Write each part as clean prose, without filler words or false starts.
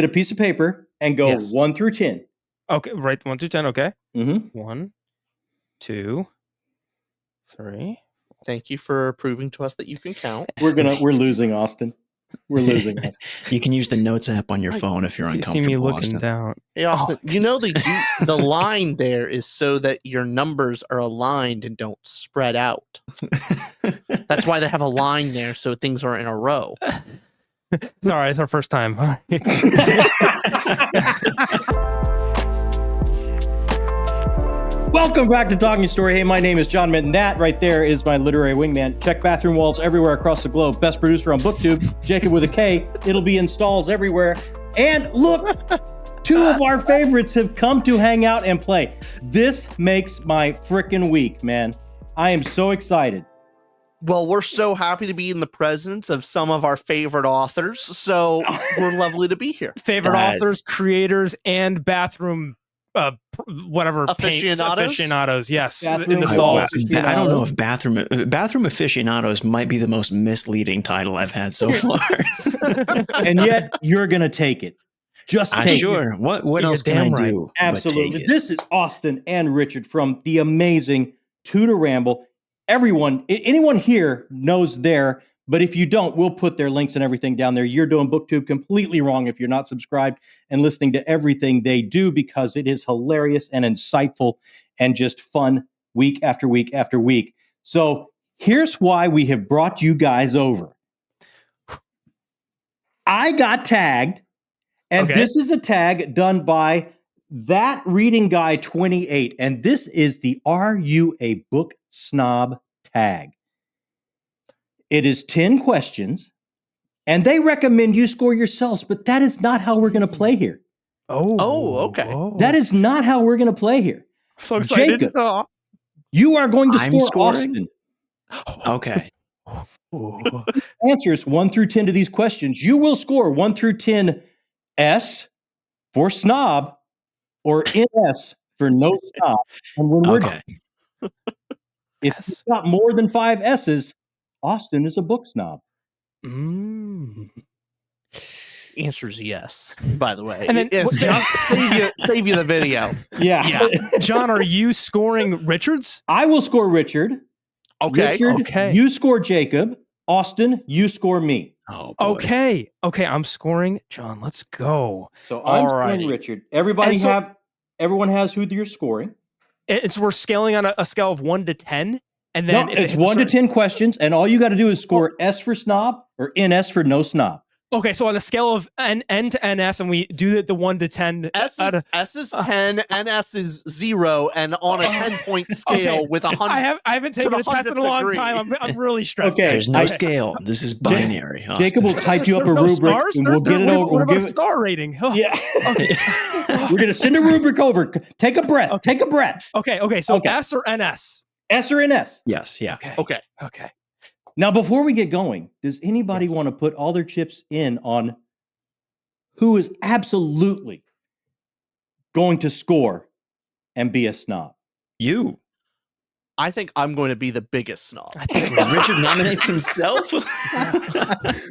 a piece of paper and go 1 through 10. Okay, right. 1 through 10. Okay. Mm-hmm. 1, 2, 3. Thank you for proving to us that you can count. We're losing Austin. We're losing Austin. You can use the notes app on your phone if you're uncomfortable. You see me looking Austin. down. Hey, Austin, you know they do the line there is so that your numbers are aligned and don't spread out. That's why they have a line there so things are in a row. Sorry, it's our first time. Welcome back to Talking Story. Hey, my name is John Minton. That right there is my literary wingman. Check bathroom walls everywhere across the globe. Best producer on BookTube, Jacob with a K. It'll be in stalls everywhere. And look, 2 of our favorites have come to hang out and play. This makes my frickin' week, man. I am so excited. Well, we're so happy to be in the presence of some of our favorite authors, so we're lovely to be here. Favorite authors, creators, and bathroom whatever aficionados, yes, in the stalls. I don't know if bathroom aficionados might be the most misleading title I've had so far. And yet you're gonna take it. Just take sure. it. What else can I do? Absolutely. This is Austin and Richard from the amazing Tudor Ramble. Anyone here knows there, but if you don't, we'll put their links and everything down there. You're doing BookTube completely wrong if you're not subscribed and listening to everything they do, because it is hilarious and insightful and just fun week after week after week. So here's why we have brought you guys over. I got tagged, and this is a tag done by That Reading Guy 28, and this is the Are You a Book Snob tag. It is 10 questions, and they recommend you score yourselves, but that is not how we're going to play here. Okay. That is not how we're going to play here. I'm so excited. Jacob, you are going to score scoring? Austin. Okay. Answers 1 through 10 to these questions. You will score 1 through 10 S for snob or NS for no snob. And when we're done, if you've got more than 5 S's, Austin is a book snob. Answer's yes, by the way. And then save you the video. Yeah. John, are you scoring Richards? I will score Richard. Okay. Richard, you score Jacob. Austin, you score me. Oh, boy. Okay, I'm scoring John. Let's go. So I'm scoring Richard. Everyone has who you're scoring. We're scaling on a scale of 1 to 10. And then it's 1 to 10 questions, and all you got to do is score S for snob or NS for no snob. Okay, so on a scale of N to NS, and we do the 1 to 10. S is 10, NS is 0, and on a 10-point scale with 100. I haven't taken a test in a long time. I'm really stressed. Okay, there's no scale. This is binary. Jacob will type you up a rubric, and we'll get it over. What about a star rating? Yeah. We're going to send a rubric over. Take a breath. Okay. Take a breath. Okay. So S or NS? S or NS? Yes. Yeah. Okay. Now, before we get going, does anybody want to put all their chips in on who is absolutely going to score and be a snob? You. I think I'm going to be the biggest snob. Richard nominates himself.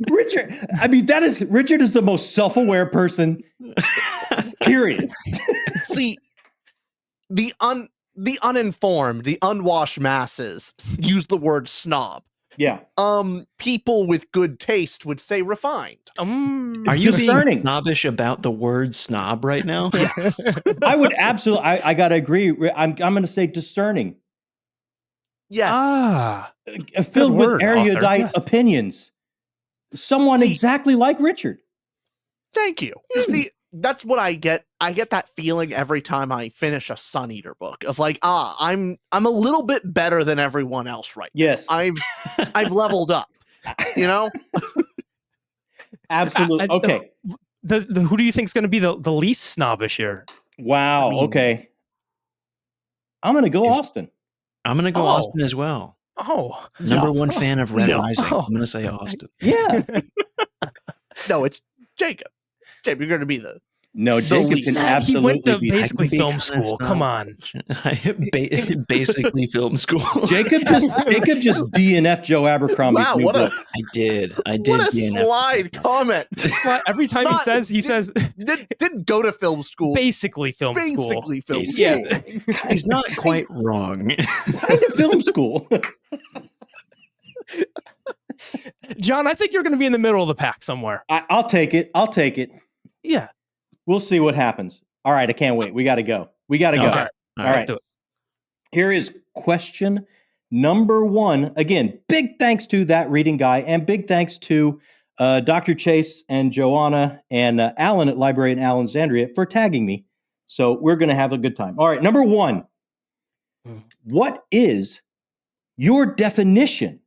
Richard is the most self-aware person. Period. See, the uninformed, the unwashed masses use the word snob. Yeah. People with good taste would say refined. Are you being snobbish about the word snob right now? I would absolutely. I gotta agree. I'm going to say discerning. Yes. Filled with erudite opinions. Someone exactly like Richard. Thank you. See, that's what I get. I get that feeling every time I finish a Sun Eater book of like, I'm a little bit better than everyone else right now. Yes. I've leveled up, you know? Absolutely. Okay. Who do you think is going to be the least snobbish here? Wow. Okay. I'm going to go Austin. I'm going to go Austin as well. Number one fan of Red Rising. I'm going to say Austin. Yeah. No, it's Jacob. Jacob, you're going to be the No, Jacob least. can He He went absolutely to be. basically be film kinda school. Come on. Basically film school. Jacob just DNF Joe Abercrombie's Wow, new what book. I did what a DNF. slide comment. Every time Not- he says Didn't go to film school. basically film school. Basically film school. Yeah. He's not quite wrong. Kind of film school. John, I think you're going to be in the middle of the pack somewhere. I'll take it. I'll take it. Yeah. We'll see what happens. All right, I can't wait. We got to go. We got to go. Okay. All Let's right. do it. Here is question number 1. Again, big thanks to That Reading Guy, and big thanks to Dr. Chase and Johanna and Alan at Library of Allenxandria for tagging me. So we're going to have a good time. All right, number 1. What is your definition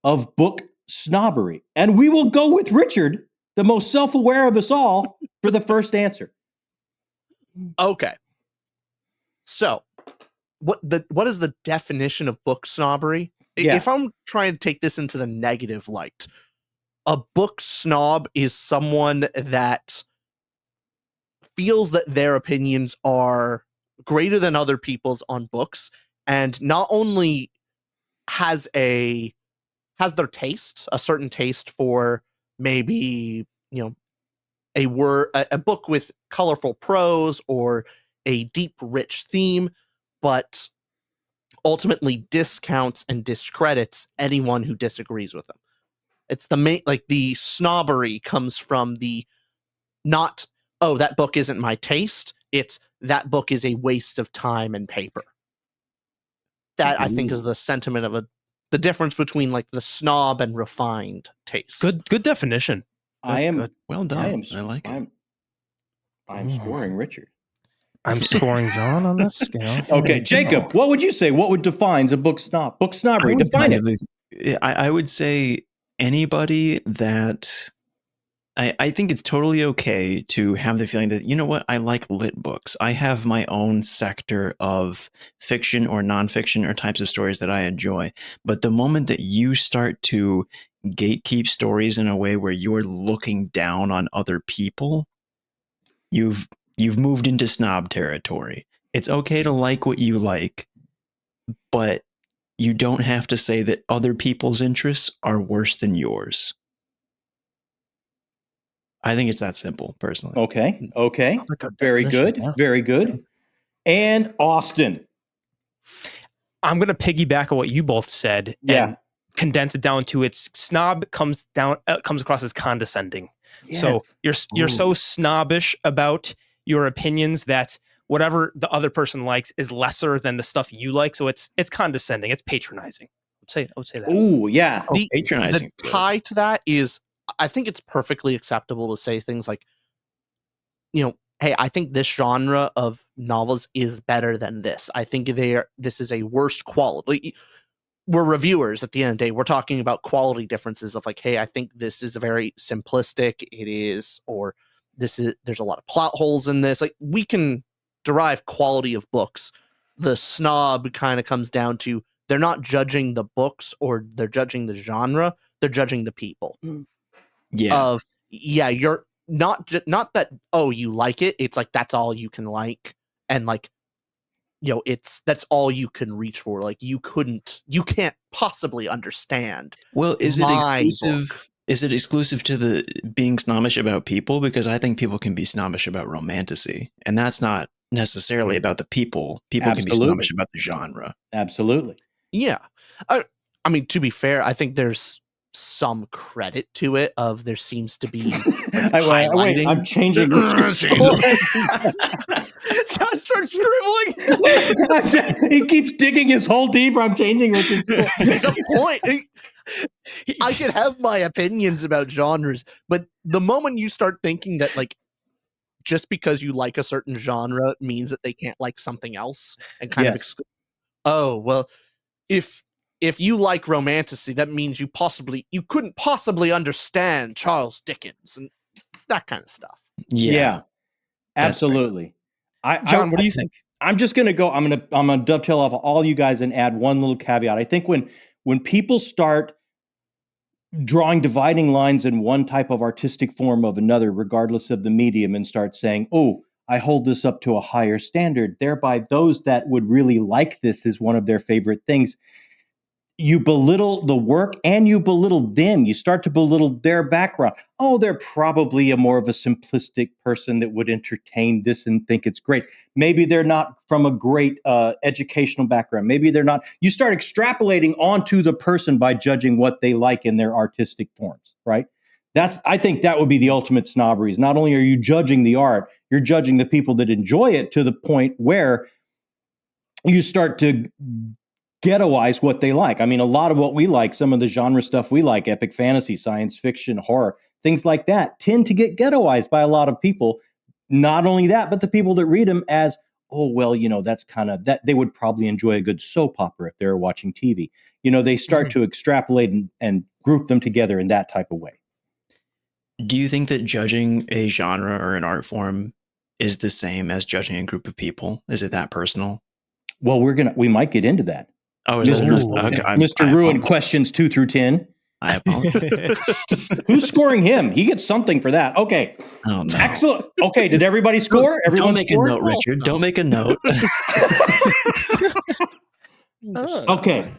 of book snobbery? And we will go with Richard, the most self-aware of us all, for the first answer. Okay. So, what is the definition of book snobbery? Yeah. If I'm trying to take this into the negative light, a book snob is someone that feels that their opinions are greater than other people's on books, and not only has their taste, a certain taste for maybe, a book with colorful prose or a deep, rich theme, but ultimately discounts and discredits anyone who disagrees with them. It's the snobbery comes from the not, oh, that book isn't my taste. It's that book is a waste of time and paper. That I think is the sentiment of the difference between like the snob and refined taste. Good definition. I am Good. Well done. I like it. I'm scoring Richard. I'm scoring John on this scale. Okay, Jacob, what would you say? What defines a book snob? Book snobbery. Define it. I would say anybody that I think it's totally okay to have the feeling that, you know what, I like lit books. I have my own sector of fiction or nonfiction or types of stories that I enjoy. But the moment that you start to gatekeep stories in a way where you're looking down on other people, you've moved into snob territory. It's okay to like what you like, but you don't have to say that other people's interests are worse than yours. I think it's that simple, personally. Okay. Very good. Yeah. Very good. And Austin. I'm going to piggyback on what you both said and condense it down to its snob comes across as condescending. Yes. So you're so snobbish about your opinions that whatever the other person likes is lesser than the stuff you like. So it's condescending. It's patronizing. I would say that. Ooh, yeah. Patronizing. The tie to that is, I think it's perfectly acceptable to say things like, hey, I think this genre of novels is better than this. I think this is a worse quality. We're reviewers at the end of the day. We're talking about quality differences of like, hey, I think this is a very simplistic. It is, or there's a lot of plot holes in this. Like, we can derive quality of books. The snob kind of comes down to, they're not judging the books or they're judging the genre. They're judging the people. Yeah. You're not that, oh, you like it. It's like, that's all you can like. And like, that's all you can reach for. Like, you can't possibly understand. Well, is it my exclusive? book. Is it exclusive to the being snobbish about people? Because I think people can be snobbish about romantasy, and that's not necessarily about the people. People can be snobbish about the genre. Absolutely. Yeah. I mean, to be fair, I think there's some credit to it of there seems to be wait, I'm changing Richard's score. John starts scribbling. He keeps digging his hole deeper. I'm changing Richard's score. There's a point. I can have my opinions about genres, but the moment you start thinking that like just because you like a certain genre means that they can't like something else and kind of exclude. Oh, well, if you like romantasy, that means you couldn't possibly understand Charles Dickens, and it's that kind of stuff. Yeah, absolutely. John, what do you think? I'm just gonna go. I'm gonna dovetail off all you guys and add one little caveat. I think when people start drawing dividing lines in one type of artistic form of another, regardless of the medium, and start saying, oh, I hold this up to a higher standard. Thereby, those that would really like this is one of their favorite things. You belittle the work and you belittle them. You start to belittle their background. Oh, they're probably more of a simplistic person that would entertain this and think it's great. Maybe they're not from a great educational background. Maybe they're not. You start extrapolating onto the person by judging what they like in their artistic forms, right? I think that would be the ultimate snobbery. Is not only are you judging the art, you're judging the people that enjoy it to the point where you start to ghettoize what they like. I mean, a lot of what we like, some of the genre stuff we like, epic fantasy, science fiction, horror, things like that, tend to get ghettoized by a lot of people. Not only that, but the people that read them as, oh, well, that's kind of that. They would probably enjoy a good soap opera if they were watching TV. They start to extrapolate and group them together in that type of way. Do you think that judging a genre or an art form is the same as judging a group of people? Is it that personal? Well, we might get into that. Oh, Mr. Ruin questions 2 through 10. I apologize. Who's scoring him? He gets something for that. Okay. Oh, no. Excellent. Okay. Did everybody score? Everyone Don't make scored? a note, Richard. Don't make a note. Okay.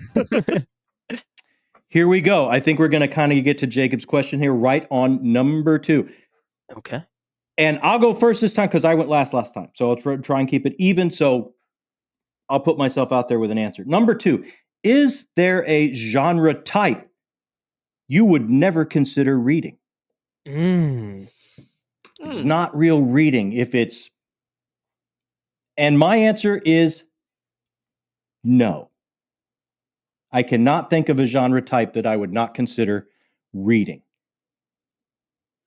Here we go. I think we're going to kind of get to Jacob's question here right on number 2. Okay. And I'll go first this time because I went last time. So let's try and keep it even. So I'll put myself out there with an answer. Number 2, is there a genre type you would never consider reading? It's not real reading if it's... And my answer is no. I cannot think of a genre type that I would not consider reading.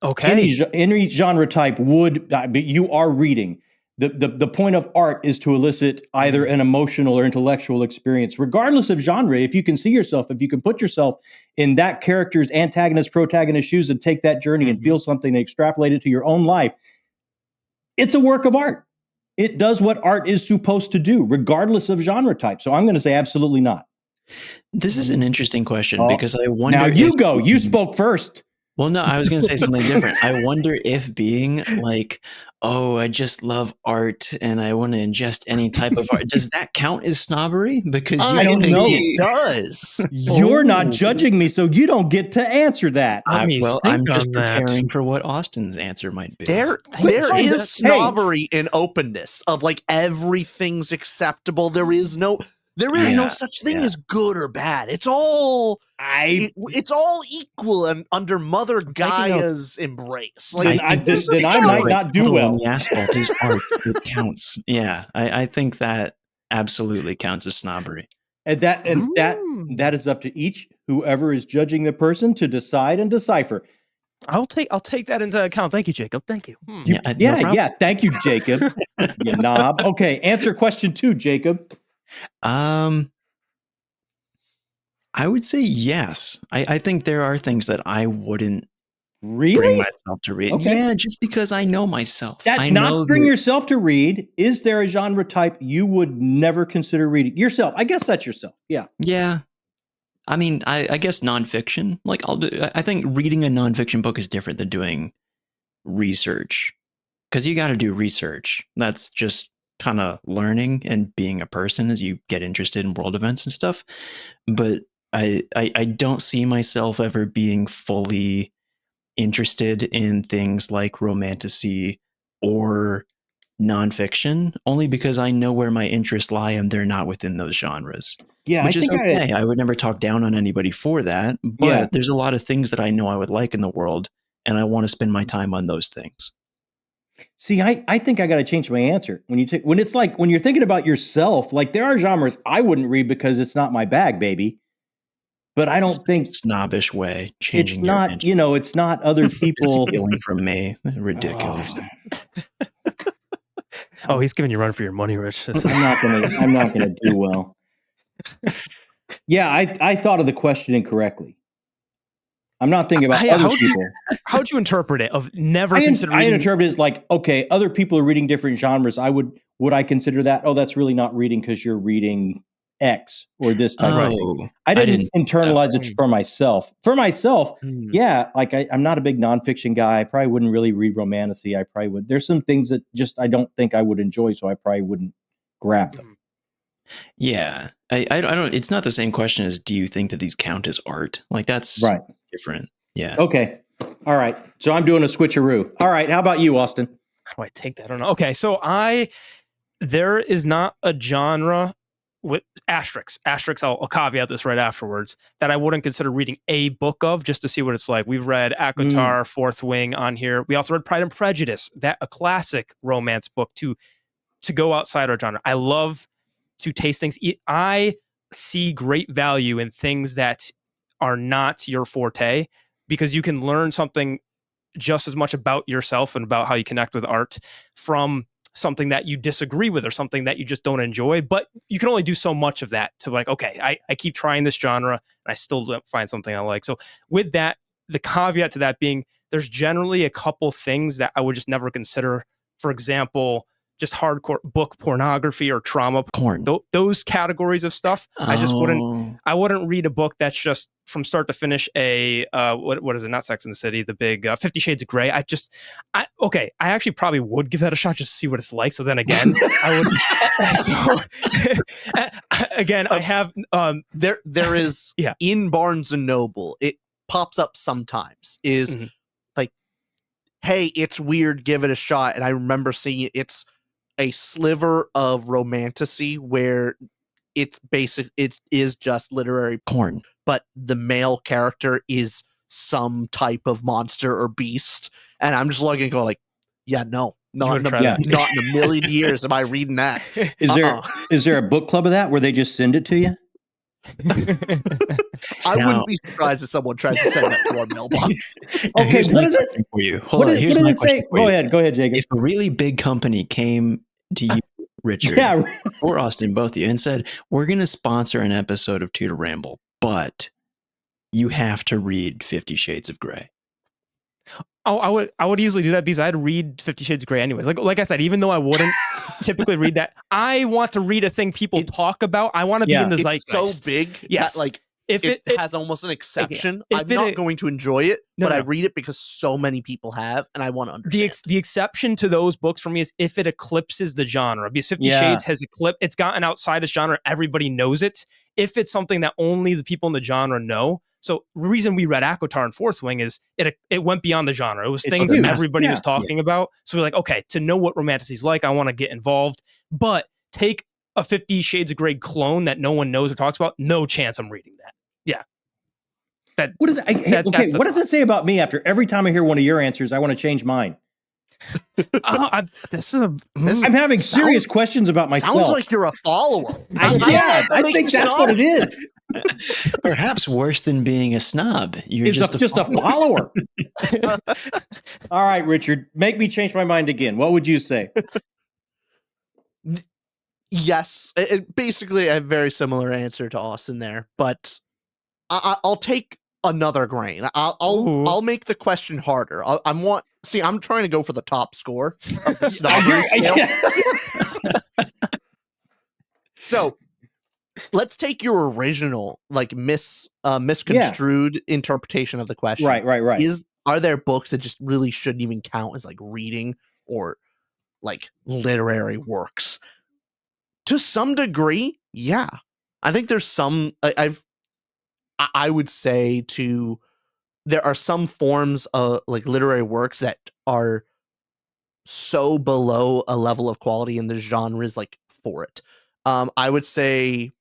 Okay. Any genre type would, but you are reading. The point of art is to elicit either an emotional or intellectual experience, regardless of genre. If you can see yourself, if you can put yourself in that character's antagonist, protagonist shoes and take that journey and feel something and extrapolate it to your own life, it's a work of art. It does what art is supposed to do, regardless of genre type. So I'm going to say absolutely not. This is an interesting question because I wonder. Now you go. You spoke first. Well, no, I was going to say something different. I wonder if being like, oh, I just love art and I want to ingest any type of art, does that count as snobbery? Because I don't know. It does. You're not judging me, so you don't get to answer that. I'm just preparing for what Austin's answer might be. There is snobbery in openness of like everything's acceptable. There is no such thing as good or bad. It's all it's all equal and under Mother Gaia's embrace. Like I might not do well. The asphalt is art. It counts. Yeah, I think that absolutely counts as snobbery. And that is up to whoever is judging the person to decide and decipher. I'll take that into account. Thank you, Jacob. Thank you. Yeah. Thank you, Jacob. You knob. Okay, answer question 2, Jacob. I would say yes. I think there are things that I wouldn't bring myself to read. Okay. Yeah, just because I know myself. Bring yourself to read. Is there a genre type you would never consider reading? Yourself. I guess that's yourself. Yeah. Yeah. I mean, I guess nonfiction. Like I think reading a nonfiction book is different than doing research. Because you got to do research. That's just kind of learning and being a person as you get interested in world events and stuff. But I don't see myself ever being fully interested in things like romantasy or nonfiction, only because I know where my interests lie and they're not within those genres. Yeah, which is okay. I would never talk down on anybody for that, but there's a lot of things that I know I would like in the world, and I want to spend my time on those things. See, I think I got to change my answer. When it's like when you're thinking about yourself, like there are genres I wouldn't read because it's not my bag, baby. But I don't think snobbish way changing. It's not, it's not other people stealing from me. Ridiculous. Oh, he's giving you a run for your money, Rich. I'm not gonna do well. Yeah, I thought of the question incorrectly. I'm not thinking about other people. How'd you interpret it? Of never consider. I interpret it as like, okay, other people are reading different genres. Would I consider that? Oh, that's really not reading because you're reading X or this type of thing. Oh, I didn't internalize that. it for myself. For myself, Mm. yeah, like I'm not a big nonfiction guy. I probably wouldn't really read romantasy. I probably would. There's some things that just I don't think I would enjoy, so I probably wouldn't grab them. yeah. I don't. It's not the same question as do you think that these count as art? Like that's Right. different. Yeah. Okay. All right. So I'm doing a switcheroo. All right. How about you, Austin? How do I take that? I don't know. Okay, so there is not a genre with asterisks. I'll caveat this right afterwards that I wouldn't consider reading a book of just to see what it's like. We've read Akatar, Fourth Wing on here. We also read Pride and Prejudice, that a classic romance book to go outside our genre. I love to taste things. I see great value in things that are not your forte because you can learn something just as much about yourself and about how you connect with art from something that you disagree with or something that you just don't enjoy. But you can only do so much of that to like, okay, I keep trying this genre and I still don't find something I like. So with that, the caveat to that being there's generally a couple things that I would just never consider. For example, just hardcore book pornography or trauma Porn. those categories of stuff. I just Oh. I wouldn't read a book that's just from start to finish a what is it, not Sex and the City, the big 50 Shades of Grey. I actually probably would give that a shot just to see what it's like. So then again, I would again I have there is Yeah. in Barnes and Noble, it pops up sometimes is Mhm. like, hey, it's weird, give it a shot. And I remember seeing it. It's a sliver of romantasy where it is just literary, Porn. but the male character is some type of monster or beast. And I'm just looking and going like, yeah, no, not in, wouldn't try that. not in a million years am I reading that. Is there a book club of that where they just send it to you? I Now- wouldn't be surprised if someone tries to send that to our mailbox. Okay, Here's what my is it? question for you? Hold What on. does Here's my it question say? for Go you. ahead, Jacob. If a really big company came to you, Richard, Yeah. or Austin, both of you, and said, we're going to sponsor an episode of Tutor Ramble, but you have to read 50 Shades of Grey. Oh, I would easily do that because I'd read 50 Shades of Grey anyways. Like I said, even though I wouldn't typically read that, I want to read a thing people talk about. I want to be in the It's zeitgeist. so big Yes. that like If it it has almost an exception. if I'm it- not going to enjoy it, No, but I no. read it because so many people have, and I want to understand. the exception to those books for me is if it eclipses the genre, because 50 Yeah. Shades has it's gotten outside its genre, everybody knows it. If it's something that only the people in the genre know, so the reason we read Akatar and Fourth Wing is it went beyond the genre. It was It's things huge. that everybody Yeah. was talking about. So we're like, okay, to know what romantasy is like, I want to get involved. But take a 50 Shades of Grey clone that no one knows or talks about, no chance I'm reading that. Yeah. What is it? That's What does it say about me after every time I hear one of your answers, I want to change mine? This is I'm having serious questions about myself. Sounds like you're a follower. I think that's what it is. Perhaps worse than being a snob. You're It's just a follower. All right, Richard, make me change my mind again. What would you say? Yes, basically a very similar answer to Austin there, but I'll take another grain. Ooh. I'll make the question harder. I'm trying to go for the top score of the snobbery scale. So let's take your original, like misconstrued interpretation of the question. Right. Are there books that just really shouldn't even count as like reading or like literary works? To some degree, yeah. I think there's some. I would say there are some forms of like literary works that are so below a level of quality in the genres like for it. I would say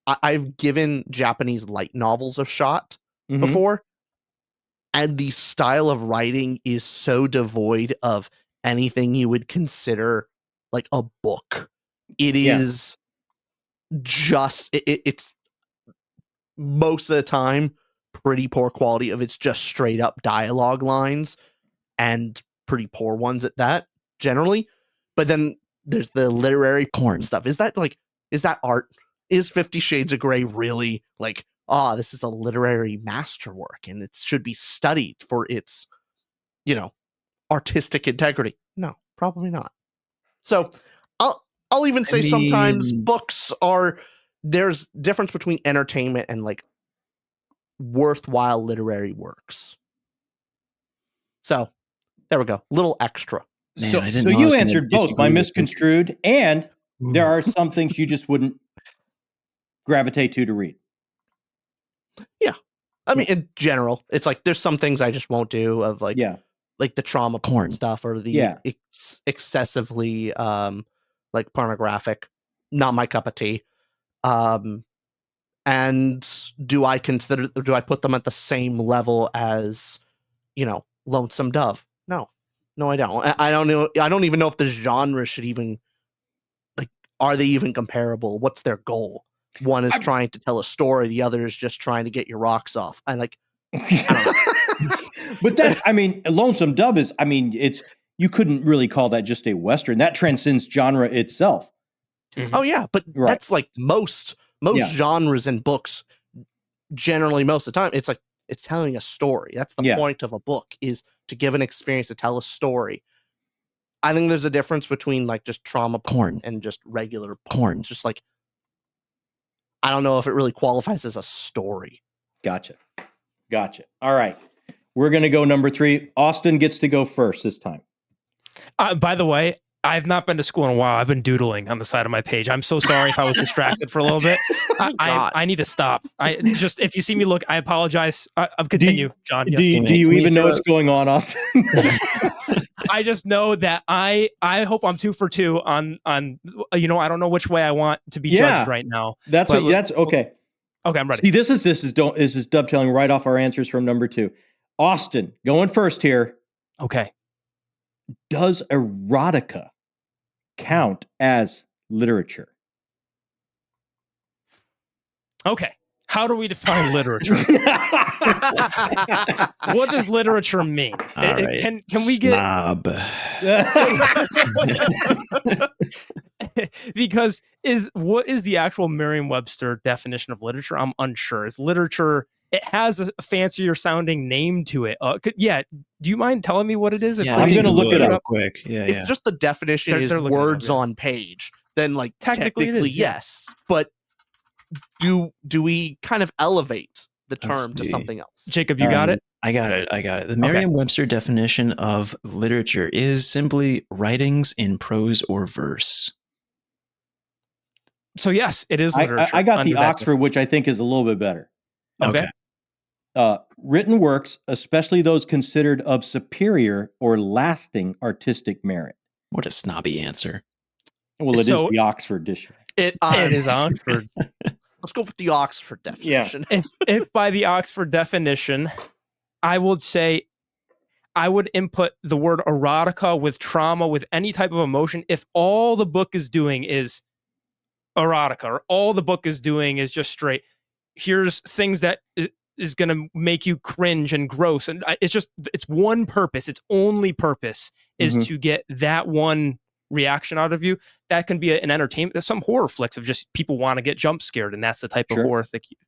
I've given Japanese light novels a shot Mhm. before, and the style of writing is so devoid of anything you would consider like a book. It is just it's most of the time pretty poor quality of it's just straight up dialogue lines, and pretty poor ones at that generally. But then there's the literary Corn. stuff. Is that art? Is 50 Shades of Grey really like, this is a literary masterwork and it should be studied for its, artistic integrity? No, probably not. So I'll even say sometimes mean- books are there's difference between entertainment and like worthwhile literary works. So there we go. Little extra. Man, so I didn't so know I you was gonna answered both, disagree my with you. misconstrued, and there are some things you just wouldn't gravitate to read. I mean, in general, it's like there's some things I just won't do of like Yeah. like the trauma Porn. stuff or the Yeah. excessively like pornographic. Not my cup of tea. And do I put them at the same level as, you know, Lonesome Dove? No, I don't. I don't know. I don't even know if the genre should even like. Are they even comparable? What's their goal? One is trying to tell a story. The other is just trying to get your rocks off. I like. But that's, I mean, Lonesome Dove is, I mean, it's, you couldn't really call that just a Western. That transcends genre itself. Oh yeah, but Right. that's like most Yeah. genres and books. Generally, most of the time, it's like it's telling a story. That's the Yeah. point of a book, is to give an experience, to tell a story. I think there's a difference between like just trauma porn and just regular porn. It's just like, I don't know if it really qualifies as a story. Gotcha. All right. We're going to go number 3. Austin gets to go first this time. By the way, I've not been to school in a while. I've been doodling on the side of my page. I'm so sorry if I was distracted for a little bit. I need to stop. If you see me look, I apologize. I'll continue, John. Do you even know what's going on, Austin? I just know that I hope I'm 2 for 2 on you know, I don't know which way I want to be judged right now. That's okay. Okay, I'm ready. See, this is dovetailing right off our answers from number 2. Austin, going first here. Okay. Does erotica count as literature? Okay. How do we define literature? What does literature mean? All right. Can we get Snob. Because what is the actual Merriam-Webster definition of literature? I'm unsure. Is literature, it has a fancier sounding name to it. Do you mind telling me what it is? Yeah, I'm going to look it up quick. Yeah, If just the definition is words on page, then like technically it is, yes. But do we kind of elevate the term to something else? Jacob, you got it? I got it. The Merriam-Webster definition of literature is simply writings in prose or verse. So yes, it is literature. I got the Oxford, which I think is a little bit better. Okay. Written works, especially those considered of superior or lasting artistic merit. What a snobby answer. Well, it is the Oxford dictionary. It is Oxford. Let's go with the Oxford definition. Yeah. If by the Oxford definition, I would say I would input the word erotica with trauma, with any type of emotion. If all the book is doing is erotica, or all the book is doing is just straight, here's things that is going to make you cringe and gross. And it's one purpose. Its only purpose is to get that one reaction out of you. That can be an entertainment. There's some horror flicks of just people want to get jump scared, and that's the type of horror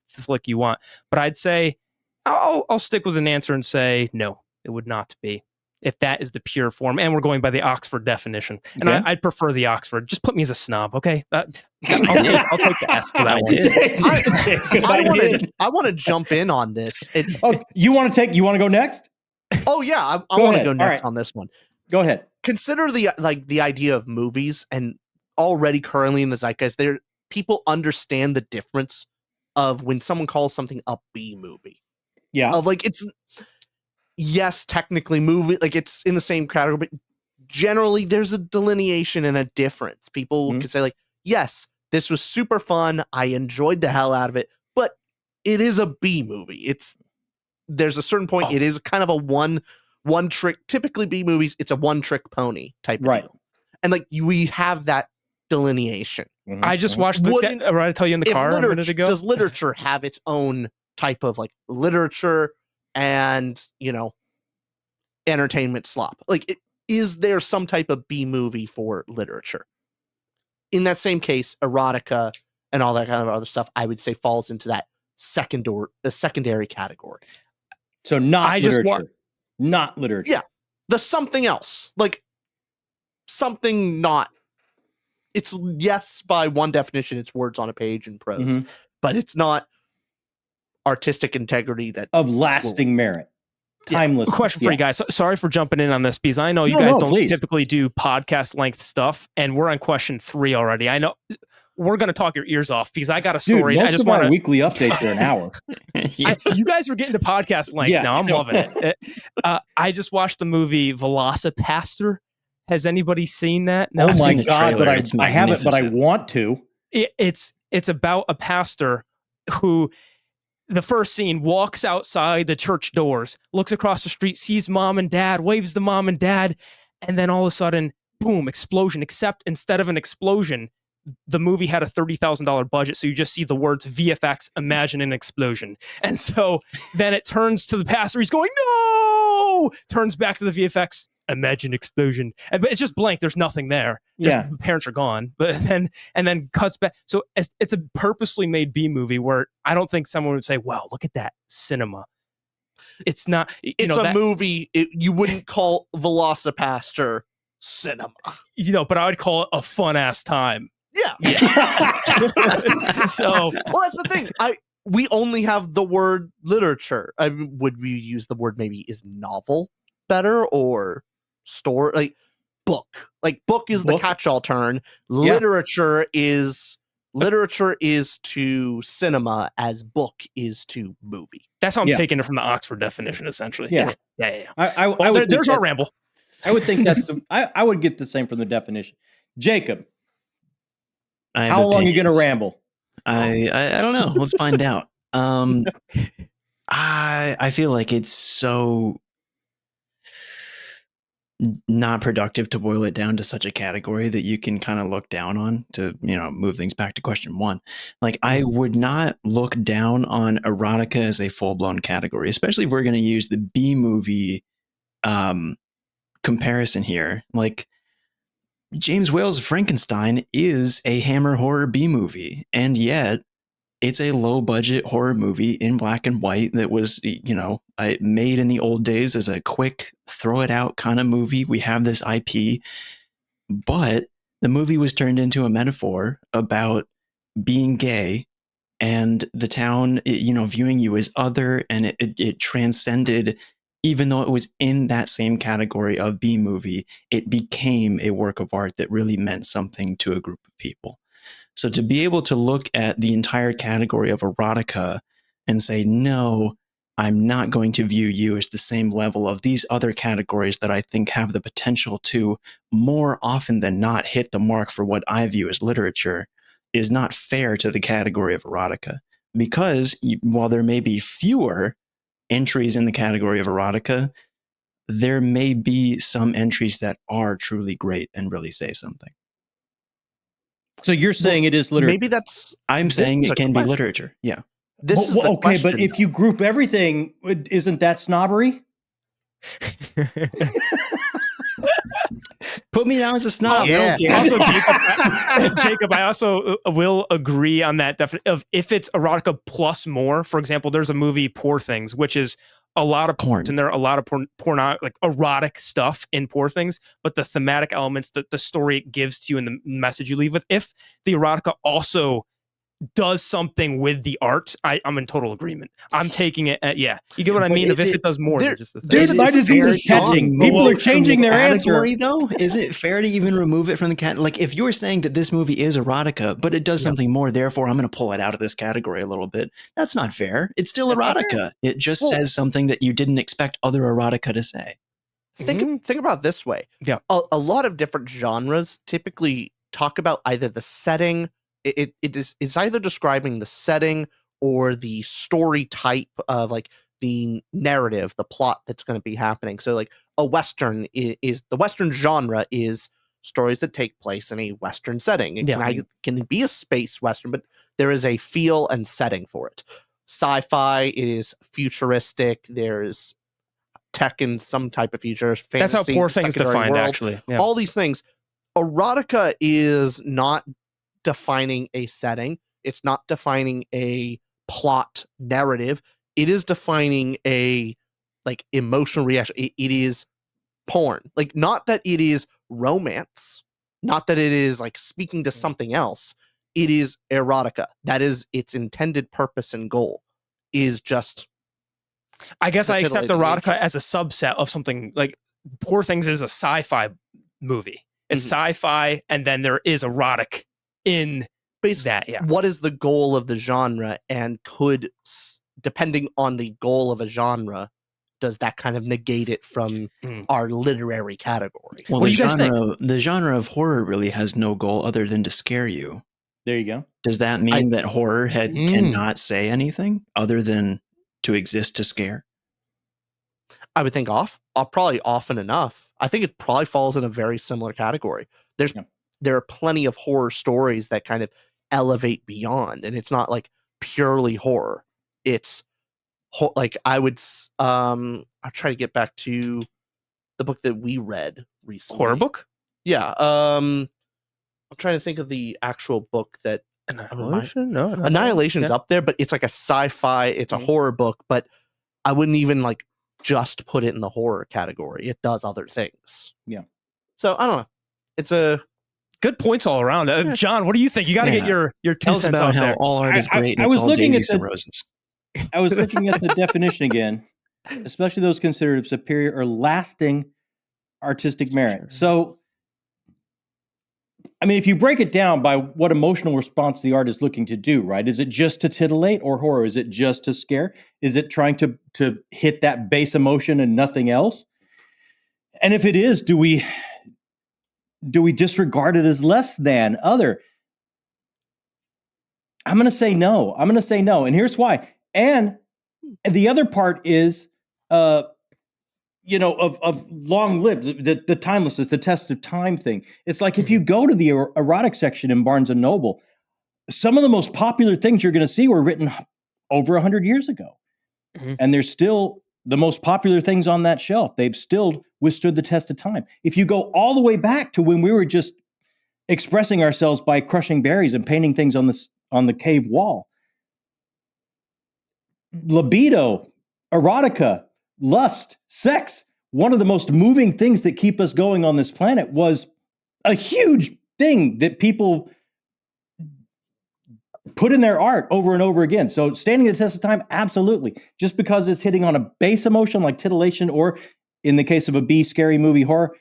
flick you want. But I'd say I'll stick with an answer and say no, it would not be, if that is the pure form. And we're going by the Oxford definition. And I'd prefer the Oxford. Just put me as a snob, okay? I'll take the S for that one. I want to jump in on this. You want to go next? Oh yeah, I want to go next on this one. Go ahead. Consider the idea of movies, and already currently in the zeitgeist, people understand the difference of when someone calls something a B movie. Yeah. Of like, it's, yes, technically movie, like it's in the same category, but generally there's a delineation and a difference. People can say like, yes, this was super fun, I enjoyed the hell out of it, but it is a B movie. There's a certain point, it is kind of a one trick. Typically B movies, it's a one trick pony type of deal. And like we have that delineation. I just watched I tell you in the car a minute ago. Does literature have its own type of like literature and, you know, entertainment slop? Like, is there some type of B movie for literature? In that same case, erotica and all that kind of other stuff, I would say falls into that secondary category. So not literature. Not literature. Yeah. The something else. Like something not it's yes, by one definition, it's words on a page in prose, but it's not artistic integrity that of lasting merit. Timeless. Question for you guys. Sorry for jumping in on this because I know you guys don't typically do podcast length stuff, and we're on question 3 already. I know we're going to talk your ears off because I got a story. Dude, most I just of our weekly updates are an hour. You guys are getting to podcast length now. I'm loving it. I just watched the movie Velocipaster. Has anybody seen that? No, oh my God, but I haven't, but I want to. It's about a pastor who, the first scene, walks outside the church doors, looks across the street, sees mom and dad, waves to mom and dad, and then all of a sudden, boom, explosion. Except instead of an explosion, the movie had a $30,000 budget, so you just see the words VFX, imagine an explosion. And so then it turns to the pastor, he's going, no! Turns back to the VFX, imagine explosion. But it's just blank, there's nothing there. Just the parents are gone. But then cuts back. So it's a purposely made B movie where I don't think someone would say, wow, look at that cinema. It's not. It's a movie you wouldn't call Velocipaster cinema. But I would call it a fun ass time. Yeah. So, well, that's the thing. We only have the word literature. I mean, would we use the word maybe is novel better or story? Like book. Like book is the catch-all term. Literature is to cinema as book is to movie. That's how I'm taking it from the Oxford definition, essentially. Yeah. There's our ramble. I would think that's I would get the same from the definition. Jacob, how long are you going to ramble? I don't know. Let's find out. I feel like it's so not productive to boil it down to such a category that you can kind of look down on to, move things back to question 1. Like, I would not look down on erotica as a full-blown category, especially if we're going to use the B movie comparison here. Like, James Whale's Frankenstein is a Hammer horror B movie, and yet it's a low budget horror movie in black and white that was, made in the old days as a quick throw it out kind of movie. We have this IP, but the movie was turned into a metaphor about being gay and the town, viewing you as other, and it transcended. Even though it was in that same category of B movie, it became a work of art that really meant something to a group of people. So to be able to look at the entire category of erotica and say, no, I'm not going to view you as the same level of these other categories that I think have the potential to more often than not hit the mark for what I view as literature, is not fair to the category of erotica. Because while there may be fewer entries in the category of erotica, there may be some entries that are truly great and really say something. So you're saying it is literature? Maybe that's... I'm saying it can be literature. Yeah. This is the question, but if you group everything, isn't that snobbery? Put me down as a snob. Yeah. Also, Jacob, I also will agree on that. Of if it's erotica plus more, for example, there's a movie Poor Things, which is a lot of porn, and there are a lot of porn, like erotic stuff in Poor Things, but the thematic elements that the story it gives to you and the message you leave with, if the erotica also does something with the art, I'm in total agreement. I'm taking it at, you get what I mean? If it does more than just the thing. Dude, my disease is catching. People are changing their answer. Though, is it fair to even remove it from the cat? Like, if you're saying that this movie is erotica, but it does something more, therefore I'm going to pull it out of this category a little bit. That's not fair. It's still erotica. It just says something that you didn't expect other erotica to say. Think about it this way. Yeah. A lot of different genres typically talk about either the setting. It's either describing the setting or the story type of like the narrative, the plot that's going to be happening. So like a Western is the Western genre is stories that take place in a Western setting. It can be a space Western, but there is a feel and setting for it. Sci-fi, it is futuristic. There's tech in some type of future. Fantasy, that's how Poor Things defined, world, actually. Yeah. All these things. Erotica is not defining a setting. It's not defining a plot narrative. It is defining a like emotional reaction. It is porn. Like, not that it is romance, Not that it is like speaking to something else. It is erotica. That is its intended purpose and goal. Is just. I guess the I accept titillating erotica nature. as a subset of something like Poor Things is a sci-fi movie. It's sci-fi, and then there is erotic in that. Yeah. What is the goal of the genre, and depending on the goal of a genre, does that kind of negate it from our literary category? Well, What do you guys think? The genre of horror really has no goal other than to scare you. There you go. Does that mean that horror cannot say anything other than to exist to scare? I would think probably often enough. I think it probably falls in a very similar category. There are plenty of horror stories that kind of elevate beyond, and it's not like purely horror. It's like I'll try to get back to the book that we read recently. Horror book? Yeah. I'm trying to think of the actual book that Annihilation? No, Annihilation's up there, but it's like a sci-fi, it's a horror book, but I wouldn't even like just put it in the horror category. It does other things. Yeah. So I don't know. It's a good points all around. John, what do you think? You got to get your 2 cents about out how there. all art is great. I And it's was all looking at daisies and roses. I was looking at the definition again, especially those considered of superior or lasting artistic merit. So, I mean, if you break it down by what emotional response the art is looking to do, right? Is it just to titillate or horror? Is it just to scare? Is it trying to hit that base emotion and nothing else? And if it is, do we disregard it as less than other? I'm going to say no. And here's why. And the other part is, of long-lived, the timelessness, the test of time thing. It's like if you go to the erotic section in Barnes & Noble, some of the most popular things you're going to see were written over 100 years ago. And there's still the most popular things on that shelf. They've still withstood the test of time. If you go all the way back to when we were just expressing ourselves by crushing berries and painting things on the cave wall, libido, erotica, lust, sex, one of the most moving things that keep us going on this planet was a huge thing that people put in their art over and over again. So standing the test of time, absolutely. Just because it's hitting on a base emotion like titillation, or in the case of a B scary movie horror,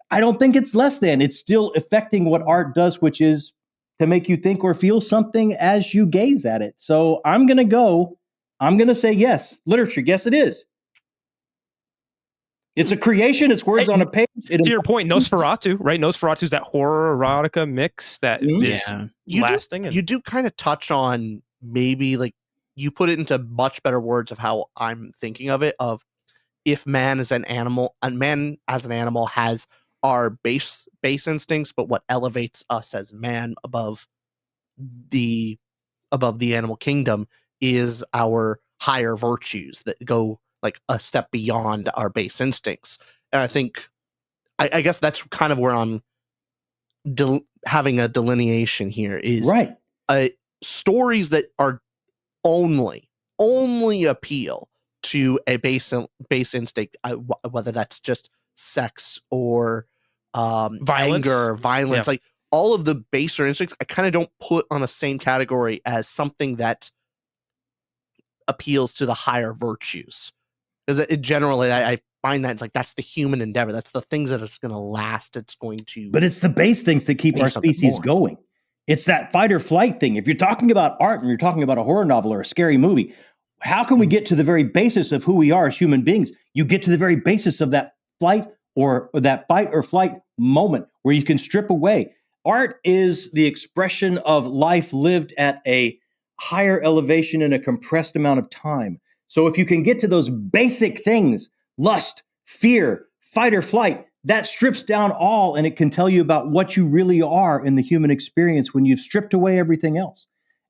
I don't think it's less than. It's still affecting what art does, which is to make you think or feel something as you gaze at it. So I'm going to say yes. Literature, yes, it is. It's a creation. It's words on a page. To your point, Nosferatu, right? Nosferatu's that horror erotica mix that is lasting. You do kind of touch on maybe like you put it into much better words of how I'm thinking of it. Of if man as an animal has our base instincts, but what elevates us as man above the animal kingdom is our higher virtues that go like a step beyond our base instincts. And I think, I guess that's kind of where I'm having a delineation here is right. Stories that are only appeal to a base instinct, whether that's just sex or anger, violence, like all of the baser instincts, I kind of don't put on the same category as something that appeals to the higher virtues. Because generally, I find that it's like that's the human endeavor. That's the things that it's going to last. It's going to. But it's the base things that keep our species going. It's that fight or flight thing. If you're talking about art and you're talking about a horror novel or a scary movie, how can we get to the very basis of who we are as human beings? You get to the very basis of that flight or that fight or flight moment where you can strip away. Art is the expression of life lived at a higher elevation in a compressed amount of time. So if you can get to those basic things, lust, fear, fight or flight, that strips down all, and it can tell you about what you really are in the human experience when you've stripped away everything else.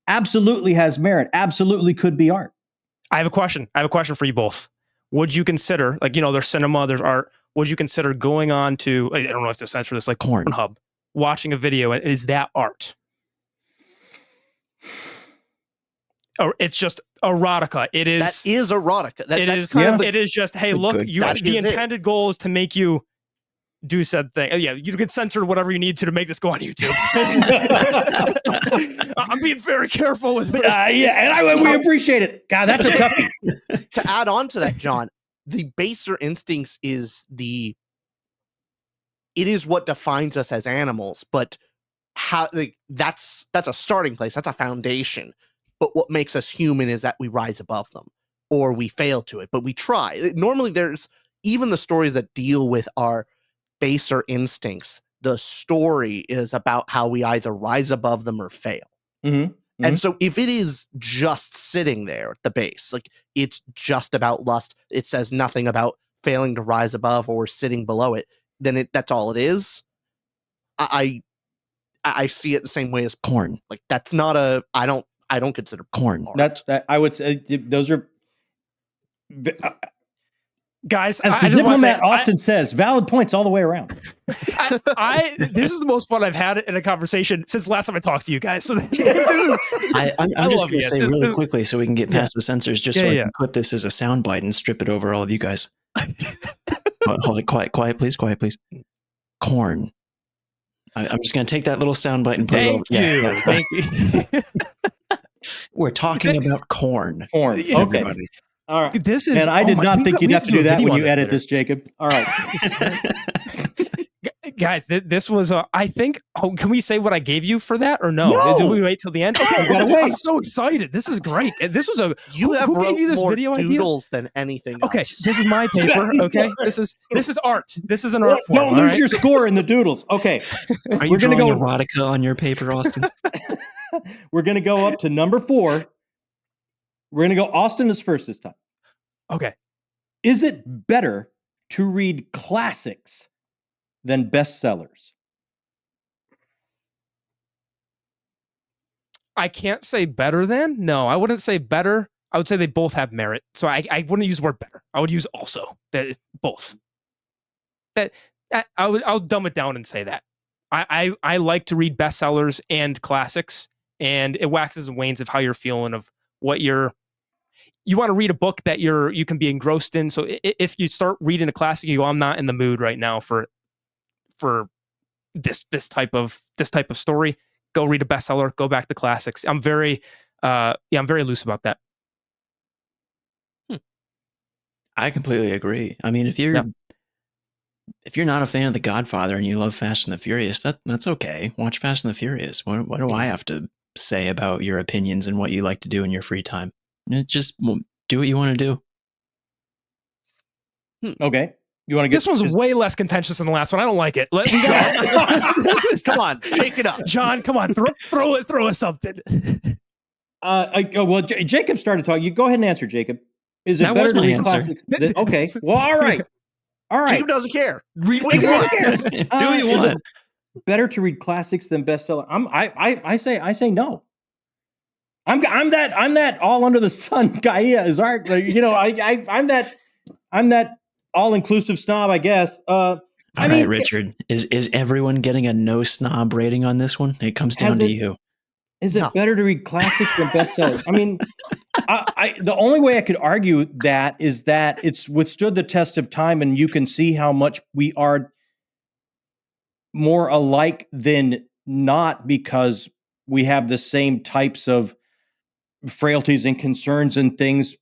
Absolutely has merit. Absolutely could be art. I have a question for you both. Would you consider, like, there's cinema, there's art. Would you consider going on to, I don't know if to censor this, like Pornhub, watching a video? Is that art? Or it's just erotica. It is. That is erotica. It is just, hey, look, the intended goal is to make you do said thing. Yeah, you can censor whatever you need to make this go on YouTube. I'm being very careful with this. And we appreciate it. God, that's a toughie. To add on to that, John, the baser instincts it is what defines us as animals, but how that's a starting place, that's a foundation. But what makes us human is that we rise above them, or we fail to it, but we try. Normally there's even the stories that deal with our baser instincts, the story is about how we either rise above them or fail. Mm-hmm. And so if it is just sitting there at the base, like it's just about lust, it says nothing about failing to rise above or sitting below it, then that's all it is. I see it the same way as Corn. like that's not I don't consider Corn. art. I would say those are Guys, as the I just want to say, diplomat Austin says, valid points all the way around. This is the most fun I've had in a conversation since the last time I talked to you guys. So I'm just going to say really quickly so we can get past the censors, just so I can clip this as a soundbite and strip it over all of you guys. Hold it, quiet, please. Corn. I'm just going to take that little soundbite and put it over. Thank you. We're talking about corn. Corn. Okay. Everybody. All right. This is. And I did not think you'd have to do that when you edit this, Jacob. All right. Guys, this was, I think, can we say what I gave you for that or no? No! Did we wait till the end? Okay, gotta wait. I'm so excited. This is great. This was You have who gave you this more video doodles than anything else. Okay, this is my paper. Okay, this is art. This is an art form. Don't lose your score in the doodles. Okay. Are you drawing erotica on your paper, Austin? We're going to go up to number 4. We're going to go, Austin is first this time. Okay. Is it better to read classics than bestsellers? I can't say better than. No, I wouldn't say better. I would say they both have merit. So I wouldn't use the word better. I would use also. That both. I'll dumb it down and say that. I like to read bestsellers and classics, and it waxes and wanes of how you're feeling, of what you want to read a book that you can be engrossed in. So if you start reading a classic, you go, I'm not in the mood right now for this type of story. Go read a bestseller. Go back to classics. I'm very loose about that. I completely agree. I mean, if you're not a fan of The Godfather and you love Fast and the Furious, that's okay. Watch Fast and the Furious. What do I have to say about your opinions and what you like to do in your free time? Just do what you want to do. Okay. You want to get this one's way less contentious than the last one. I don't like it. Come on, shake it up, John. Come on, throw us something. Jacob started talking. You go ahead and answer, Jacob. Is it better to read classics? Okay. Well, all right. Jacob doesn't care. Read what you want. do what you want. Better to read classics than bestseller. I say no. I'm that all under the sun guy. Yeah, is art. I'm that all-inclusive snob, I guess. All right, Richard. Is everyone getting a no snob rating on this one? It comes down to you. Is it better to read classics than bestsellers? I mean, the only way I could argue that is that it's withstood the test of time, and you can see how much we are more alike than not, because we have the same types of frailties and concerns and things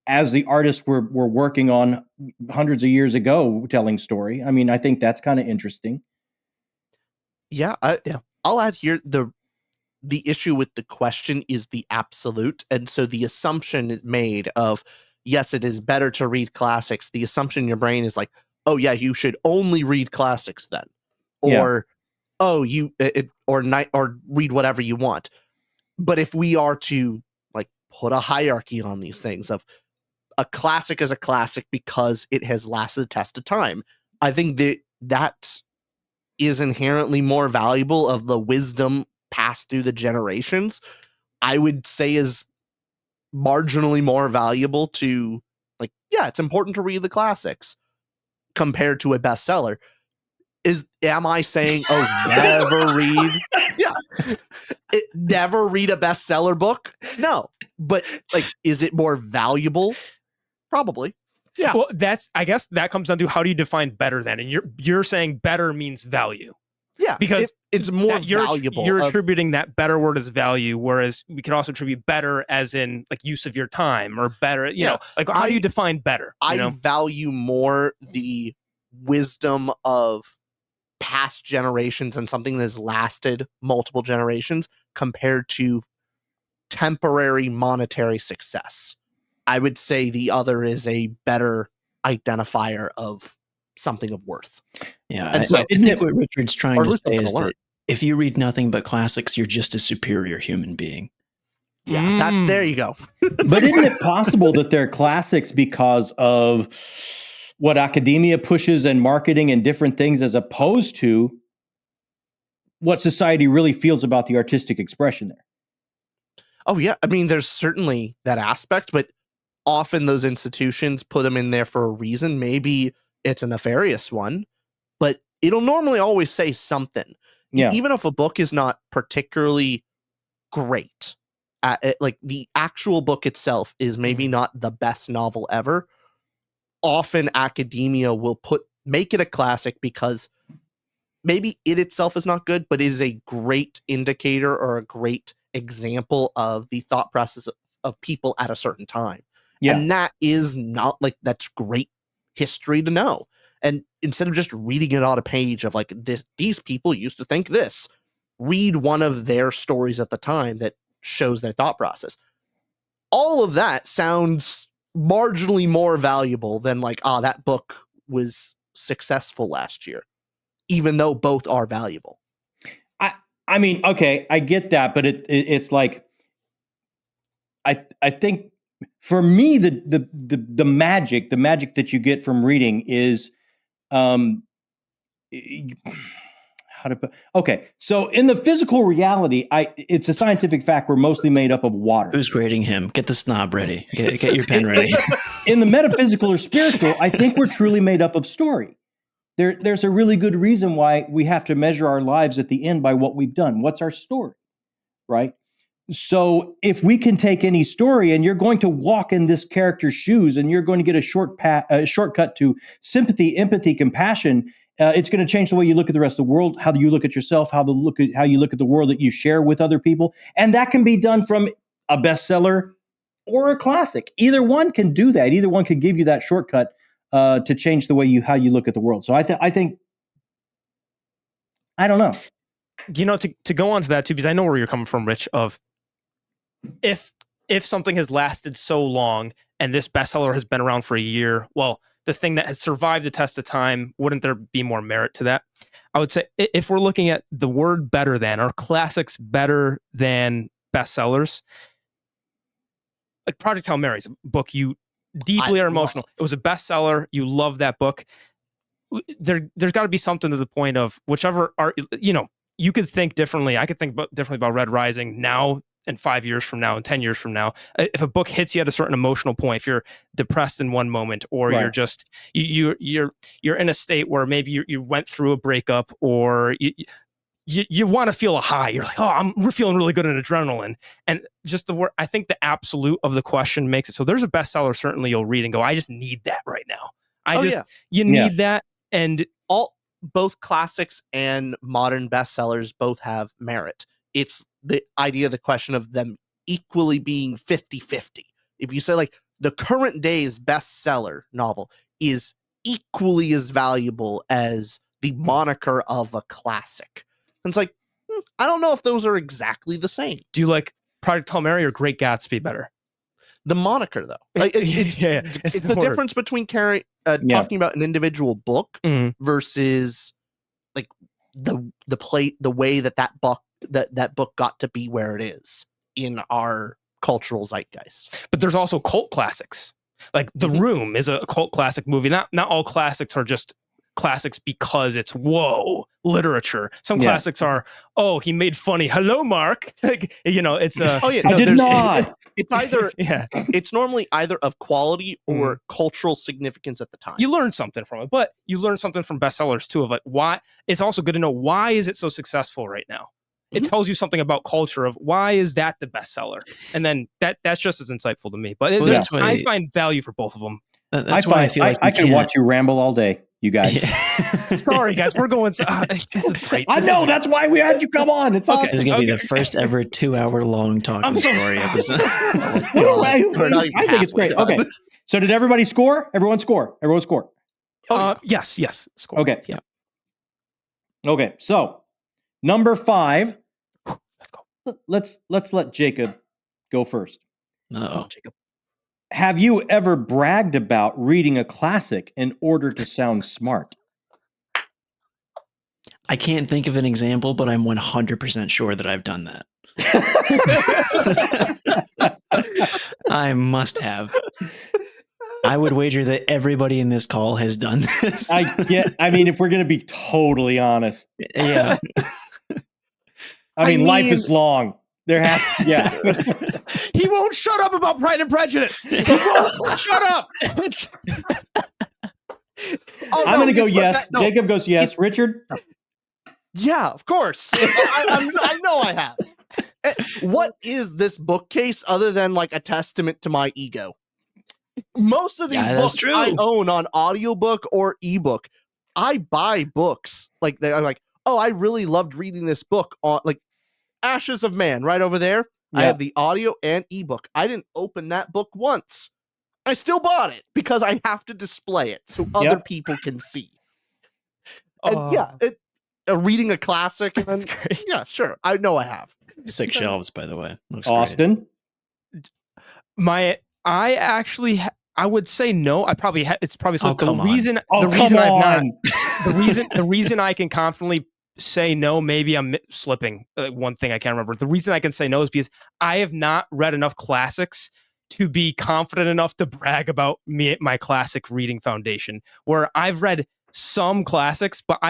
as the artists were working on hundreds of years ago, telling story. I mean, I think that's kind of interesting. Yeah, I'll add here, the issue with the question is the absolute, and so the assumption is made of, yes, it is better to read classics. The assumption in your brain is like, oh yeah, you should only read classics then, or or read whatever you want. But if we are to like put a hierarchy on these things of a classic is a classic because it has lasted the test of time, I think that is inherently more valuable, of the wisdom passed through the generations. I would say is marginally more valuable to, like, yeah, it's important to read the classics compared to a bestseller. Am I saying, never read? Yeah. Never read a bestseller book? No. But like, is it more valuable? Probably. Yeah. Well, I guess that comes down to how do you define better then? And you're saying better means value. Yeah, Because it's more you're valuable. You're attributing that better word as value, whereas we could also attribute better as in like use of your time or better, you know, like how do you define better? I value more the wisdom of past generations and something that has lasted multiple generations compared to temporary monetary success. I would say the other is a better identifier of something of worth. Yeah, And I so- think what Richard's trying or at to least say something is to learn. that if you read nothing but classics, you're just a superior human being. Yeah, there you go. But isn't it possible that they're classics because of what academia pushes and marketing and different things, as opposed to what society really feels about the artistic expression there? Oh yeah, I mean, there's certainly that aspect, but often those institutions put them in there for a reason. Maybe it's a nefarious one, but it'll normally always say something. Yeah. Even if a book is not particularly great, like the actual book itself is maybe not the best novel ever. Often academia will make it a classic because maybe it itself is not good, but it is a great indicator or a great example of the thought process of people at a certain time. Yeah. And that is not like, that's great history to know. And instead of just reading it on a page of like these people used to think this, read one of their stories at the time that shows their thought process. All of that sounds marginally more valuable than like, that book was successful last year, even though both are valuable. I mean, okay, I get that, but it's like, I think for me the magic that you get from reading is okay, so in the physical reality, it's a scientific fact, we're mostly made up of water. Who's grading him? Get the snob ready. Get your pen ready. In the metaphysical or spiritual, I think we're truly made up of story. There's a really good reason why we have to measure our lives at the end by what we've done. What's our story, right? So if we can take any story and you're going to walk in this character's shoes and you're going to get a shortcut to sympathy, empathy, compassion, it's going to change the way you look at the rest of the world, how do you look at yourself, how you look at the world that you share with other people. And that can be done from a bestseller or a classic. Either one can do that. Either one could give you that shortcut to change the way how you look at the world. So I think, I don't know. You know, to go on to that too, because I know where you're coming from, Rich, of if something has lasted so long and this bestseller has been around for a year, well, the thing that has survived the test of time, wouldn't there be more merit to that? I would say if we're looking at the word better than, or classics better than bestsellers, like Project Hail Mary is a book you deeply are emotional. It was a bestseller. You love that book. There's got to be something to the point of whichever art, you know, you could think differently. I could think differently about Red Rising now and 5 years from now and 10 years from now. If a book hits you at a certain emotional point, if you're depressed in one moment, or Right. you're just, you're in a state where maybe you went through a breakup, or you want to feel a high. You're like, we're feeling really good in adrenaline. And just the word, I think the absolute of the question makes it. So there's a bestseller certainly you'll read and go, I just need that right now. You need that. And both classics and modern bestsellers both have merit. It's the idea, the question of them equally being 50-50. If you say like the current day's bestseller novel is equally as valuable as the moniker of a classic. And it's like, I don't know if those are exactly the same. do you like Project Hail Mary or Great Gatsby better? The moniker, though, like, it's the difference between talking about an individual book versus like the way that book got to be where it is in our cultural zeitgeist. But there's also cult classics. Like The Room is a cult classic movie. Not all classics are just classics because it's literature. Some classics are, he made funny hello Mark. Like, you know, it's I did not. It's either it's normally either of quality or cultural significance at the time. You learn something from it, but you learn something from bestsellers too, of like why. It's also good to know, why is it so successful right now? It tells you something about culture of why is that the bestseller, and then that's just as insightful to me. But I find value for both of them. That's why I feel like I can watch you ramble all day, you guys. Sorry, guys, we're going. This is great. I know, that's why we had you come on. It's This awesome. is going to be the first ever 2-hour-long talking story episode. I think it's great. Okay. So did everybody score? Everyone score. Everyone score. Yes. Score. Okay. Yeah. Okay. So number 5. Let's go. Let's let Jacob go first. Uh-oh. Jacob. Have you ever bragged about reading a classic in order to sound smart? I can't think of an example, but I'm 100% sure that I've done that. I must have. I would wager that everybody in this call has done this. I mean, if we're going to be totally honest. Yeah. I mean, life is long. There has to, yeah. He won't shut up about Pride and Prejudice. He won't shut up. I'm going to go yes. Jacob goes yes. Richard? Yeah, of course. I know I have. What is this bookcase other than like a testament to my ego? Most of these books I own on audiobook or ebook. I buy books. Like I'm like, oh, I really loved reading this book on like Ashes of Man right over there. Yeah. I have the audio and ebook. I didn't open that book once. I still bought it because I have to display it so other people can see. And reading a classic. That's great. Yeah, sure. I know I have. 6 shelves, by the way. Looks Austin? Great. I would say no. It's probably so. The reason I can confidently say no, maybe I'm slipping one thing I can't remember. The reason I can say no is because I have not read enough classics to be confident enough to brag about my classic reading foundation, where I've read some classics, but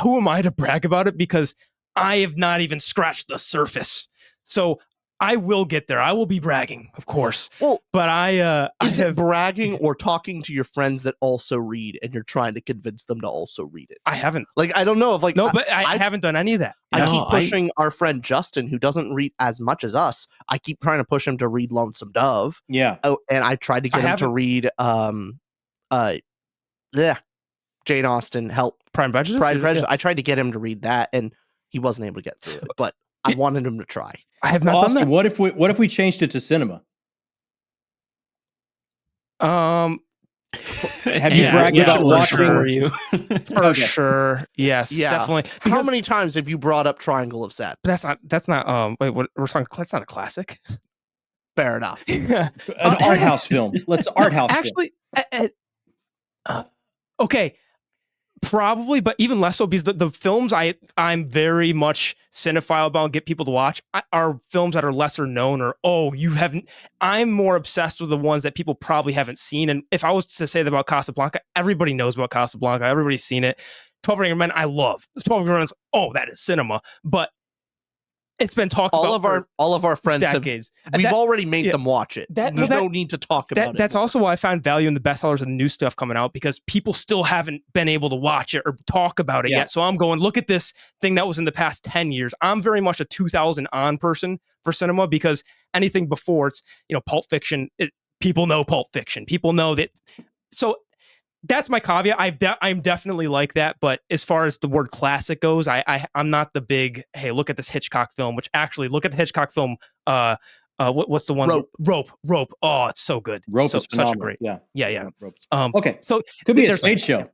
who am I to brag about it? Because I have not even scratched the surface. So I will get there. I will be bragging, of course. Well, but is it bragging or talking to your friends that also read and you're trying to convince them to also read it? I haven't. Like, I don't know if like but I haven't done any of that. I keep pushing our friend Justin, who doesn't read as much as us. I keep trying to push him to read Lonesome Dove. Yeah. Oh, and I tried to get him to read Jane Austen, Pride and Prejudice. Yeah. I tried to get him to read that, and he wasn't able to get through it. But I wanted him to try. I have not done that. What if we changed it to cinema? Have you bragged about watching? For sure. Yes, definitely. How many times have you brought up Triangle of Sadness? That's not wait, what we're talking, that's not a classic. Fair enough. An art house film. Let's art house actually okay. Probably, but even less so because the films I'm very much cinephile about and get people to watch are films that are lesser known or you haven't. I'm more obsessed with the ones that people probably haven't seen. And if I was to say that about Casablanca, everybody knows about Casablanca. Everybody's seen it. 12 Angry Men, I love. 12 Angry Men, that is cinema. But it's been talked about all of our friends decades. We've already made them watch it. There's no need to talk about it. That's also why I find value in the bestsellers and the new stuff coming out, because people still haven't been able to watch it or talk about it yet. So I'm going, look at this thing that was in the past 10 years. I'm very much a 2000 on person for cinema, because anything before it's, Pulp Fiction, people know Pulp Fiction. People know that. So that's my caveat. I'm definitely like that. But as far as the word classic goes, I'm not the big, hey, look at this Hitchcock film, which actually look at the Hitchcock film. What's the one? Rope. Oh, it's so good. Rope is such a great. Yeah. Okay. So could be a stage show.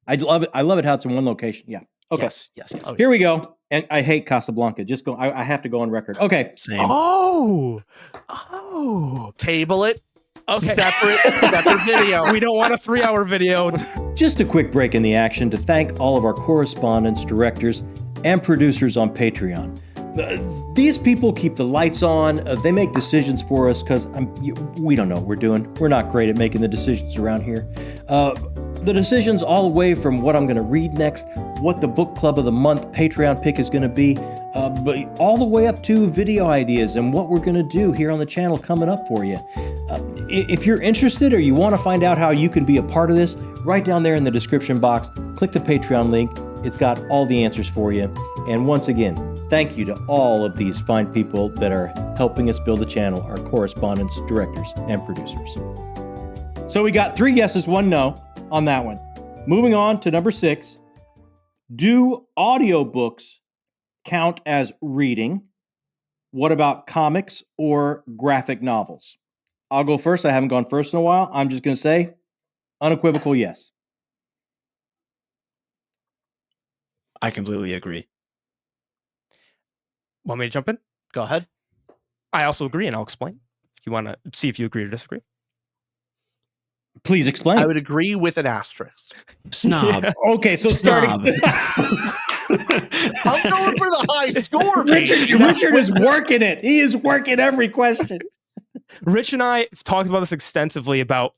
I love it. I love it how it's in one location. Yeah. Okay. Yes. Here we go. And I hate Casablanca. Just go. I have to go on record. Okay. Same. Oh. Table it. Okay. Separate video. We don't want a 3-hour video. Just a quick break in the action to thank all of our correspondents, directors, and producers on Patreon. These people keep the lights on. They make decisions for us because we don't know what we're doing. We're not great at making the decisions around here. The decisions all the way from what I'm going to read next, what the book club of the month Patreon pick is going to be, but all the way up to video ideas and what we're going to do here on the channel coming up for you. If you're interested or you want to find out how you can be a part of this, right down there in the description box, click the Patreon link. It's got all the answers for you. And once again, thank you to all of these fine people that are helping us build the channel, our correspondents, directors, and producers. So we got 3 yeses, 1 no on that one. Moving on to number 6. Do audiobooks count as reading? What about comics or graphic novels? I'll go first. I haven't gone first in a while. I'm just going to say unequivocal yes. I completely agree. Want me to jump in? Go ahead. I also agree, and I'll explain. If you want to see if you agree or disagree. Please explain. I would agree with an asterisk. Snob. Yeah. Okay, so starting. I'm going for the high score. Richard is working it. He is working every question. Rich and I talked about this extensively about.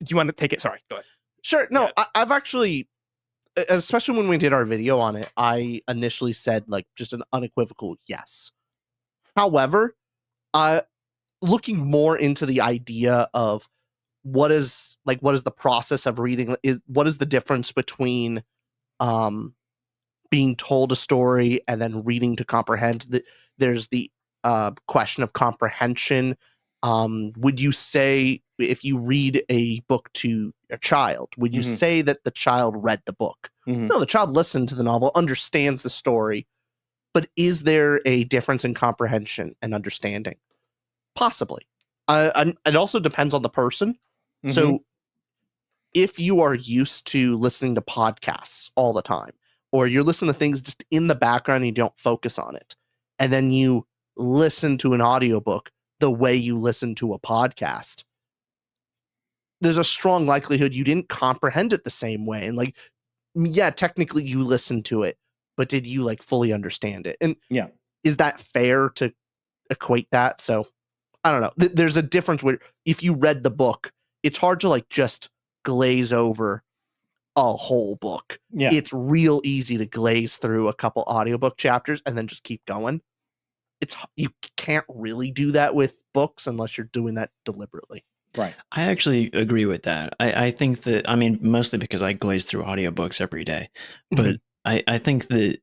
Do you want to take it? Sorry, go ahead. Sure. No, Yeah. I've actually, especially when we did our video on it, I initially said like just an unequivocal yes. However, looking more into the idea of what is the process of reading, what is the difference between being told a story and then reading to comprehend. There's the question of comprehension. Would you say, if you read a book to a child, would you say that the child read the book? No, the child listened to the novel, understands the story, but is there a difference in comprehension and understanding? Possibly. It also depends on the person. So if you are used to listening to podcasts all the time, or you're listening to things just in the background and you don't focus on it, and then you listen to an audiobook the way you listen to a podcast, there's a strong likelihood you didn't comprehend it the same way. And like, yeah, technically you listened to it, but did you like fully understand it? And Yeah, is that fair to equate that? So I don't know. There's a difference where if you read the book, it's hard to like just glaze over a whole book. yeah. It's real easy to glaze through a couple audiobook chapters and then just keep going. You can't really do that with books unless you're doing that deliberately. Right. I actually agree with that. I think that, I mean, mostly because I glaze through audiobooks every day, but I think that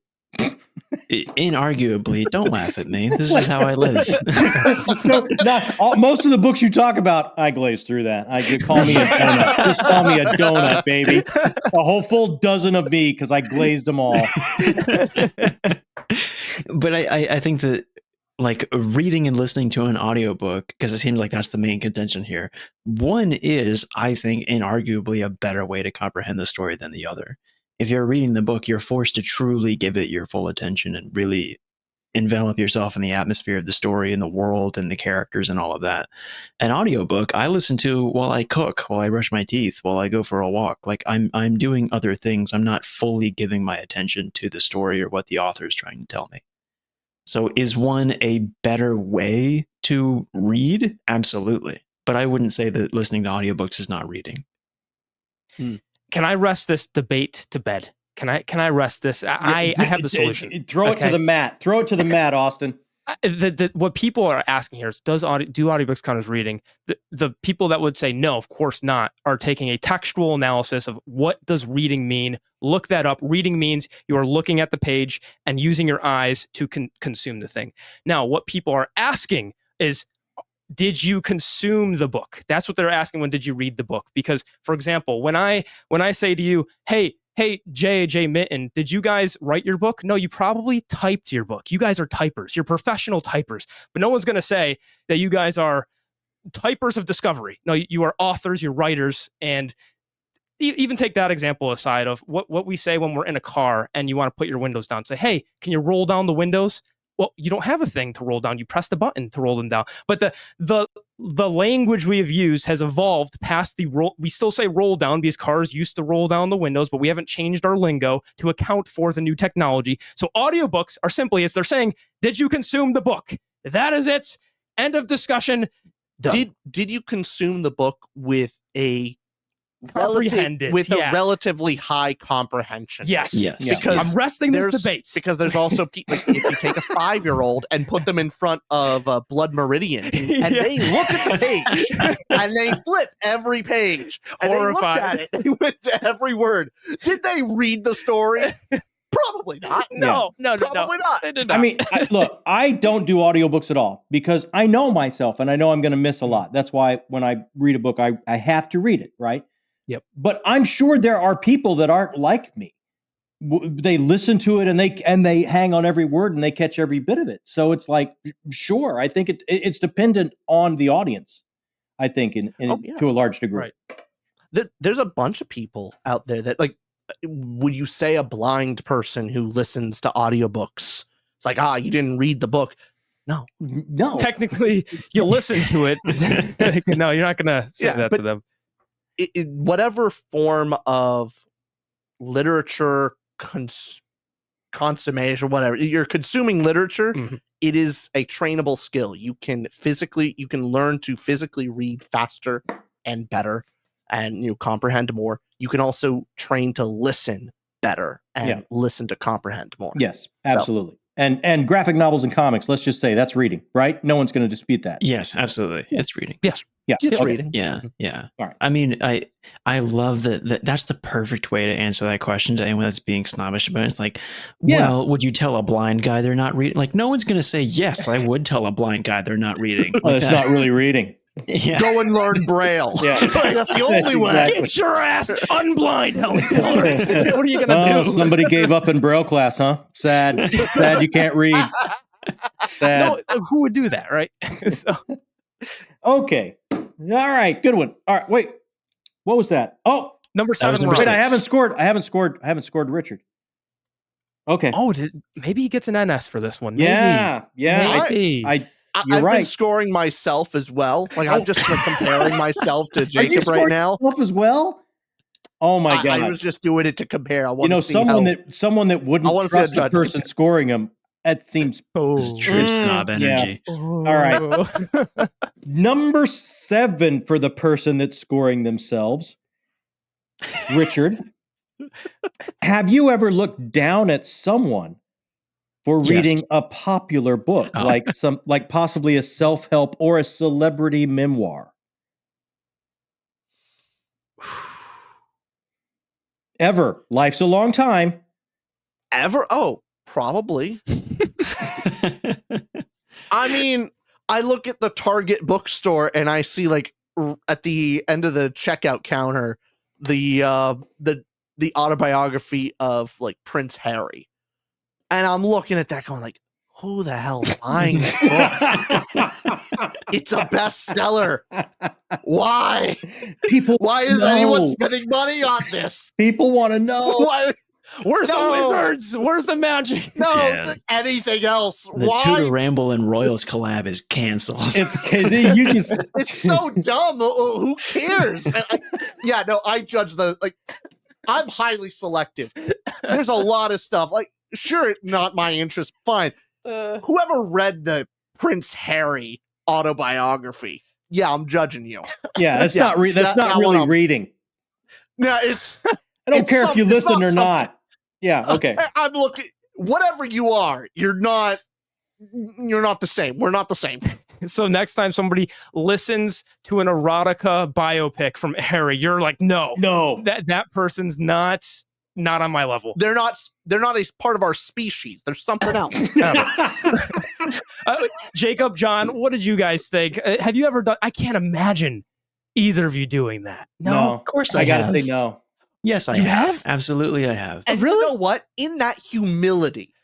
inarguably, don't laugh at me. This is how I live. No, most of the books you talk about, I glaze through that. You call me a donut. Just call me a donut, baby. A whole full dozen of me because I glazed them all. But I think that like reading and listening to an audiobook, because it seems like that's the main contention here. One is, I think, inarguably a better way to comprehend the story than the other. If you're reading the book, you're forced to truly give it your full attention and really envelop yourself in the atmosphere of the story and the world and the characters and all of that. An audiobook I listen to while I cook, while I brush my teeth, while I go for a walk. Like I'm doing other things. I'm not fully giving my attention to the story or what the author is trying to tell me. So is one a better way to read? Absolutely. But I wouldn't say that listening to audiobooks is not reading. Can I rest this debate to bed? Can I rest this? I have the solution. Throw it to the mat. Throw it to the mat, Austin. What people are asking here is, do audiobooks count as reading? The people that would say no, of course not, are taking a textual analysis of what does reading mean. Look that up. Reading means you are looking at the page and using your eyes to consume the thing. Now, what people are asking is, did you consume the book? That's what they're asking when did you read the book? Because, for example, when I say to you, hey, J.J. Mitten, did you guys write your book? No, you probably typed your book. You guys are typers. You're professional typers. But no one's going to say that you guys are typers of discovery. No, you are authors, you're writers. And even take that example aside of what we say when we're in a car and you want to put your windows down. Say, hey, can you roll down the windows? Well, you don't have a thing to roll down. You press the button to roll them down. But the language we have used has evolved past the roll. We still say roll down because cars used to roll down the windows, but we haven't changed our lingo to account for the new technology. So audiobooks are simply, as they're saying, did you consume the book? That is it. End of discussion. Done. Did you consume the book with a Comprehended, a relatively high comprehension? Yes. Because I'm resting this debate. Because there's also like, if you take a 5-year-old and put them in front of a Blood Meridian and they look at the page and they flip every page and Horrified. they looked at it and they went to every word. Did they read the story? Probably not. No, Probably not. They did not. I mean, look, I don't do audiobooks at all because I know myself and I know I'm going to miss a lot. That's why when I read a book, I have to read it, right? Yep. But I'm sure there are people that aren't like me. They listen to it and they hang on every word and they catch every bit of it. So it's like, sure, I think it's dependent on the audience. I think to a large degree. Right. There's a bunch of people out there that, like, would you say a blind person who listens to audiobooks? It's like, you didn't read the book. No. Technically, you listen to it. No, you're not going to say that to them. Whatever form of literature consummation, whatever you're consuming literature, it is a trainable skill. You can learn to physically read faster and better, and you comprehend more. You can also train to listen better and listen to comprehend more. Yes, absolutely. And graphic novels and comics, let's just say that's reading, right? No one's going to dispute that. Yes, absolutely. It's reading. Yes. Yeah. It's reading. Yeah. All right. I mean, I love that's the perfect way to answer that question to anyone that's being snobbish about it. It's like, well, would you tell a blind guy they're not reading? Like, no one's going to say, yes, I would tell a blind guy they're not reading. Well, it's not really reading. Yeah. Go and learn Braille. That's the only way. Exactly. Get your ass unblind, Helen Keller. What are you going to do? Somebody gave up in Braille class, huh? Sad you can't read. Sad. No, who would do that, right? Okay. All right. Good one. All right. Wait. What was that? Oh, number 7. number wait. 6. I haven't scored Richard. Okay. Oh, maybe he gets an NS for this one. Yeah. Maybe. You're right. Been scoring myself as well. Like, I'm just comparing myself to Jacob right now. Yourself as well? Oh my God! I was just doing it to compare. I want to see someone that wouldn't trust the person scoring him. That seems true snob energy. Yeah. All right. Number 7 for the person that's scoring themselves. Richard, have you ever looked down at someone for reading a popular book, like possibly a self-help or a celebrity memoir? Ever? Life's a long time. Ever? Oh, probably. I mean, I look at the Target bookstore and I see, like, at the end of the checkout counter, the autobiography of, like, Prince Harry. And I'm looking at that going, like, who the hell's buying this book? It's a bestseller. Why? Why is anyone spending money on this? People want to know. Why? Where's the wizards? Where's the magic? No, anything else. The Why? Tudor Ramble and Royals collab is canceled. It's so dumb. Who cares? I judge I'm highly selective. There's a lot of stuff. Like, sure, not my interest. Fine. Whoever read the Prince Harry autobiography, I'm judging you. Yeah, that's not really reading. No, it's. I don't care if you listen or not. Yeah, okay. I'm looking. Whatever you are, you're not the same. We're not the same. So next time somebody listens to an erotica biopic from Harry, you're like, no, that person's not on my level. They're not a part of our species. There's something else. Jacob, John, what did you guys think? Have you ever done? I can't imagine either of you doing that. No, of course I gotta say no. Yes, I have. Absolutely, I have. And really? You know what? In that humility,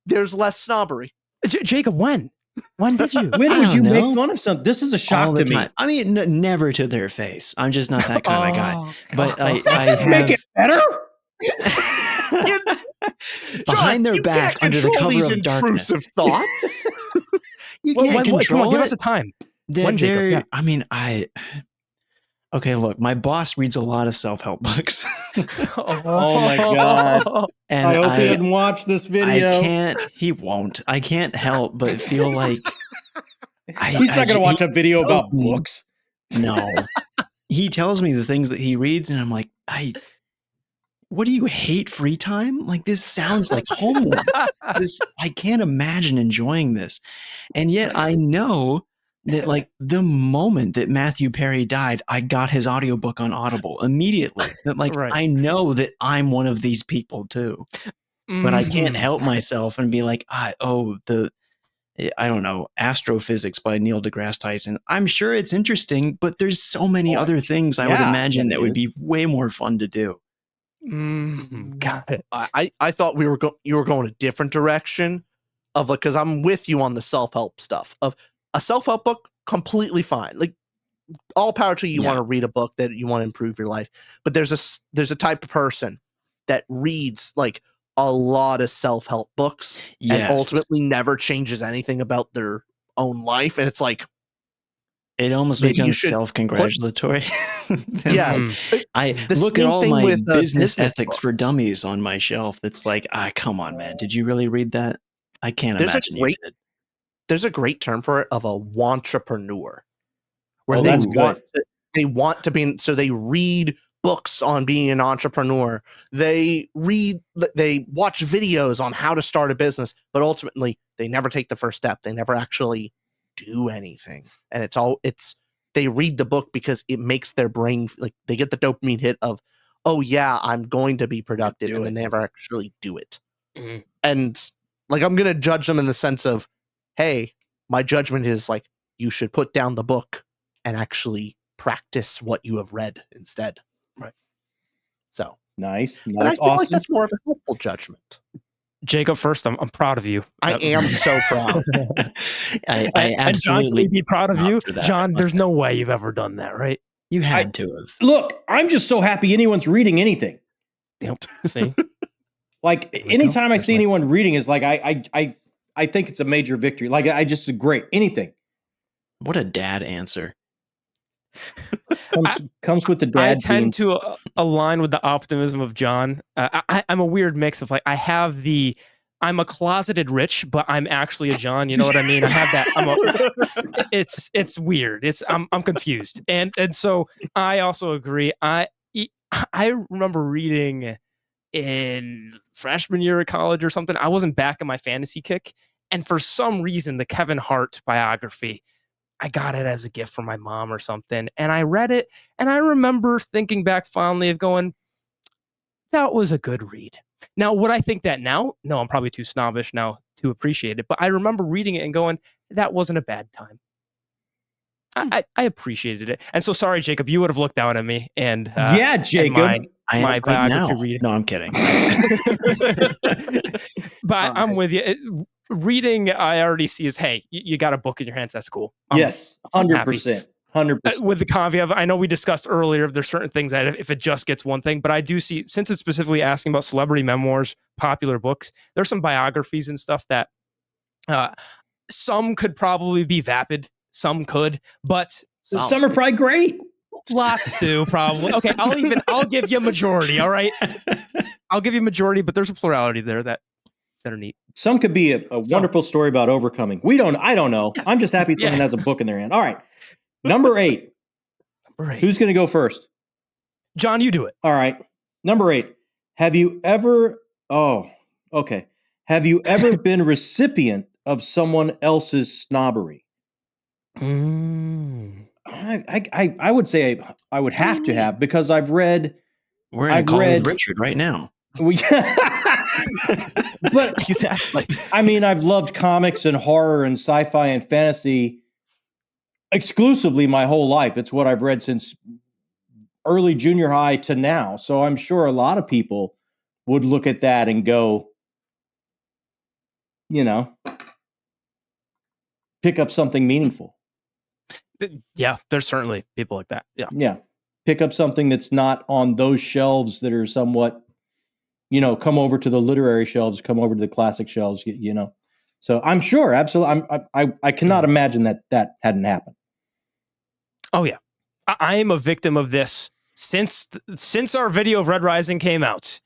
there's less snobbery. Jacob, when did you? When would you make fun of something? This is a shock to me. I mean, never to their face. I'm just not that kind of a guy. But I have, make it better. behind their back, under the cover these of darkness. Intrusive thoughts. You can't control Give it. us a time. I mean, okay, look, my boss reads a lot of self-help books. Oh my God. And I hope he didn't watch this video. He won't. I can't help but feel like he's not going to watch a video about books. No. He tells me the things that he reads and I'm like, what do you hate, free time? Like, this sounds like home. I can't imagine enjoying this. And yet I know that, like, the moment that Matthew Perry died, I got his audiobook on Audible immediately. That, like, I know that I'm one of these people too. but I can't Mhm. help myself and be like, I don't know, Astrophysics by Neil deGrasse Tyson. I'm sure it's interesting, but there's so many other things I would yeah, imagine that that would is. be way more fun to do. Got it. I thought you were going a different direction of like, because I'm with you on the self-help stuff of a self-help book, completely fine. Like, all power to you. You Yeah. want to read a book that you want to improve your life, but there's a type of person that reads like a lot of self-help books and Yes. ultimately never changes anything about their own life, and it's like, It almost maybe you becomes should self-congratulatory. yeah. Mm. I The look at same all thing my with, business business ethics for books. dummies on my shelf. It's like, come on, man. Did you really read that? I can't There's a imagine you great did. there's a great term for it of a wantrepreneur, where Oh, they that's want good. to be, so they read books on being an entrepreneur, they watch videos on how to start a business, but ultimately they never take the first step, they never actually do anything, and they read the book because it makes their brain, like, they get the dopamine hit of, oh yeah, I'm going to be productive, do and they it. never actually do it. Mhm. And like, I'm gonna judge them in the sense of, hey, my judgment is like, you should put down the book and actually practice what you have read instead. Right. So, Nice, and I feel like Austin. that's more of a helpful judgment. Jacob, first, I'm proud of you. I am so proud. I And John, can absolutely we be proud of you? for that, I John, must there's say. no way you've ever done that, right? You had to have. Look, I'm just so happy anyone's reading anything. Yep. See? Like There we go. anytime I There's see my- anyone reading is like I think it's a major victory. Like I just great anything What a dad answer. comes with the I dad tend genes. to align with the optimism of John. I'm a weird mix of like, I'm a closeted rich, but I'm actually a John. You know what I mean? I have that. It's weird. I'm confused. And so I also agree. I remember reading in freshman year of college or something. I wasn't back in my fantasy kick. And for some reason, the Kevin Hart biography, I got it as a gift from my mom or something. And I read it. And I remember thinking back fondly of going, that was a good read. Now, would I think that now? No, I'm probably too snobbish now to appreciate it. But I remember reading it and going, that wasn't a bad time. I appreciated it. And so sorry, Jacob, you would have looked down at me and Yeah, and Jacob. I am my right biography now. reading. No, I'm kidding. But I'm with you. Reading, I already see as, hey, you got a book in your hands. That's cool. Yes, I'm happy. 100%, 100%. With the caveat of, I know we discussed earlier, there's certain things that if it just gets one thing, but I do see, since it's specifically asking about celebrity memoirs, popular books, there's some biographies and stuff that some could probably be vapid, some could, but Some are probably great. lots do probably. Okay, I'll give you a majority. All right, I'll give you a majority, but there's a plurality there that are neat. Some could be a wonderful story about overcoming. I don't know. I'm just happy someone has a book in their hand. All right. Number 8. Right. Who's going to go first? John, you do it. All right. Number 8. Have you ever been recipient of someone else's snobbery? I would say I would have to have, because I've read. We're in a call with Richard right now. But Exactly. I mean, I've loved comics and horror and sci-fi and fantasy exclusively my whole life. It's what I've read since early junior high to now. So I'm sure a lot of people would look at that and go, pick up something meaningful. Yeah, there's certainly people like that. Yeah. Yeah. Pick up something that's not on those shelves that are somewhat, come over to the literary shelves, come over to the classic shelves, So I'm sure, absolutely. I cannot imagine that hadn't happened. Oh yeah, I am a victim of this since our video of Red Rising came out.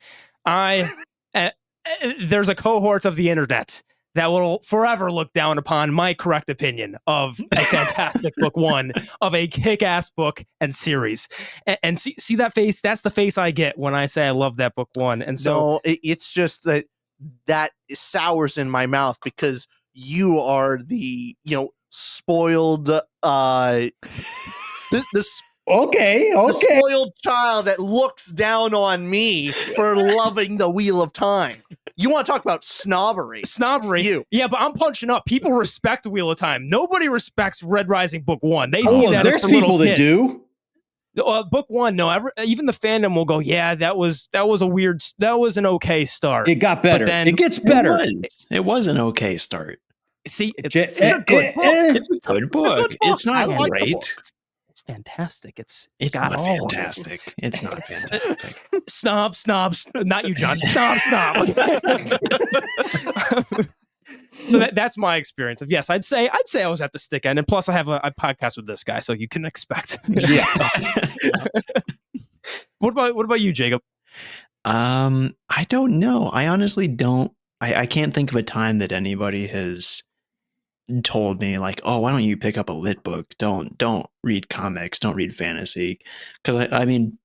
There's a cohort of the internet that will forever look down upon my correct opinion of a fantastic book one of a kick-ass book and series. And see that face? That's the face I get when I say I love that book one. And so No, it's just that sours in my mouth because you are the spoiled this Okay. the spoiled child that looks down on me for loving the Wheel of Time. You want to talk about snobbery? Snobbery. You. Yeah, but I'm punching up. People respect Wheel of Time. Nobody respects Red Rising Book 1. They see Oh, that there's as for people little that kids. do. Book 1, no. Even the fandom will go, yeah, that was an okay start. It got better. then- It gets better. It was an okay start. See, It's a good book. It's a good book. It's I not like the great. book. it's fantastic. It's It's got not all of it. fantastic. It's not fantastic. Snobs. Not you, John. Snob. So that's my experience of, yes, I'd say I was at the stick end, and plus I have a podcast with this guy, so you can expect. Yeah. What about you, Jacob? I don't know. I honestly don't. I can't think of a time that anybody has told me like, oh, why don't you pick up a lit book? Don't read comics. Don't read fantasy. Because I mean,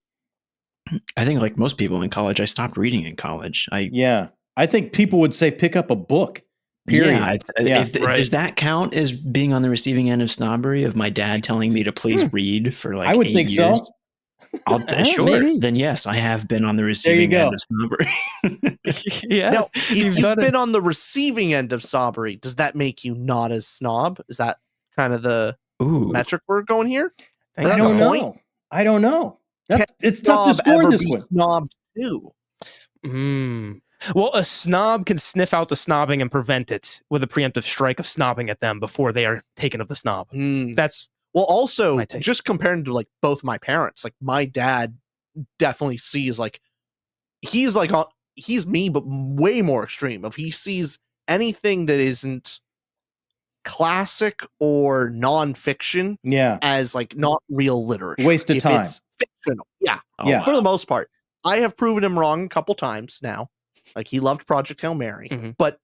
I think like most people in college, I stopped reading in college. Yeah. I think people would say pick up a book. Period. Yeah. Right. Does that count as being on the receiving end of snobbery of my dad telling me to please read for like I would 8 think years? so. Sure. Maybe. Then yes, I have been on the receiving go. end of snobbery. Yes, Now, if you've you've done it. been on the receiving end of snobbery, does that make you not as snob? Is that kind of the Ooh. metric we're going here? Thank I That's don't the point. know. I don't know. Can It's tough to Snob score ever this be one. snob too? Well, a snob can sniff out the snobbing and prevent it with a preemptive strike of snobbing at them before they are taken of the snob. Hmm. That's Well, also My take. just comparing to like both my parents, like my dad definitely sees like he's me, but way more extreme. If he sees anything that isn't classic or nonfiction Yeah. as like not real literature, Waste of if time. it's fictional, yeah, Oh, Yeah. for the most part. I have proven him wrong a couple times now. Like he loved Project Hail Mary, Mhm. but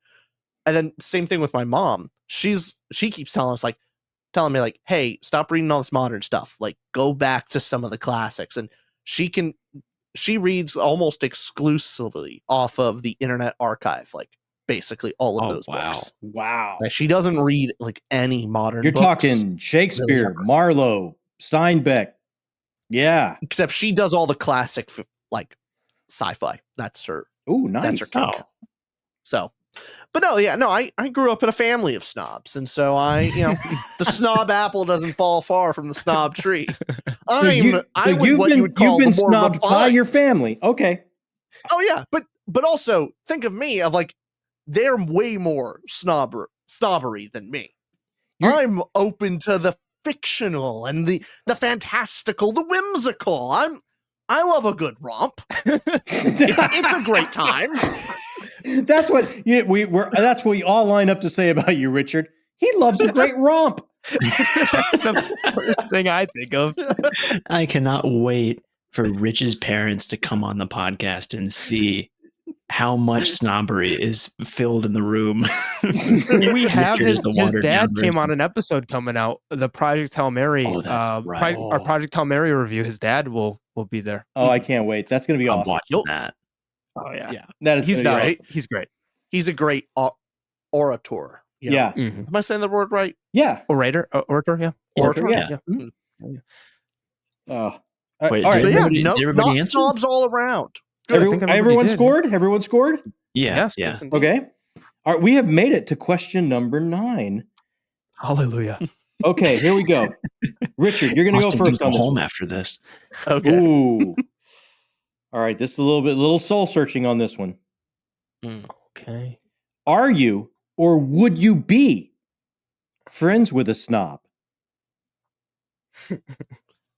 and then same thing with my mom. She keeps telling me like, hey, stop reading all this modern stuff. Like go back to some of the classics. And she reads almost exclusively off of the Internet Archive, like basically all of Oh, those wow. books. Wow. Like, she doesn't read like any modern You're books, talking Shakespeare, ever. Marlowe, Steinbeck. Yeah. except she does all the classic like sci-fi. That's her Ooh, nice. That's her kink. Oh. So, but I grew up in a family of snobs, and so the snob apple doesn't fall far from the snob tree. So you've been the more snobbed by refined. your family. Okay. Oh yeah, but also think of me of like they're way more snobbery than me. I'm open to the fictional and the fantastical, the whimsical. I love a good romp. It's a great time. That's what that's what we all line up to say about you, Richard. He loves a great romp. That's the first thing I think of. I cannot wait for Rich's parents to come on the podcast and see how much snobbery is filled in the room. We have Richard is his the dad watered-down came on version. an episode coming out, the Project Hail Mary, Oh, that's right. our Project Hail Mary review. His dad will be there. Oh, I can't wait. That's going to be I'm awesome. watching Nope. that. Oh yeah, Yeah, That is he's gonna be great. awesome. He's great. he's a great orator. you know? Yeah. Mm-hmm. Am I saying the word right? Yeah. Orator, yeah. Orator, yeah. Mhm. Oh. Wait, all right. But yeah, Everybody- no, did everybody not answer? snobs all around. I think everybody Everyone did. scored? Everyone scored? Yeah, Yes, indeed. Okay. All right. We have made it to question number 9. Hallelujah. Okay, here we go. Richard, you're going to go Austin can first on this home one. after this. Okay. Ooh. All right. This is a little soul searching on this one. Okay. Are you or would you be friends with a snob?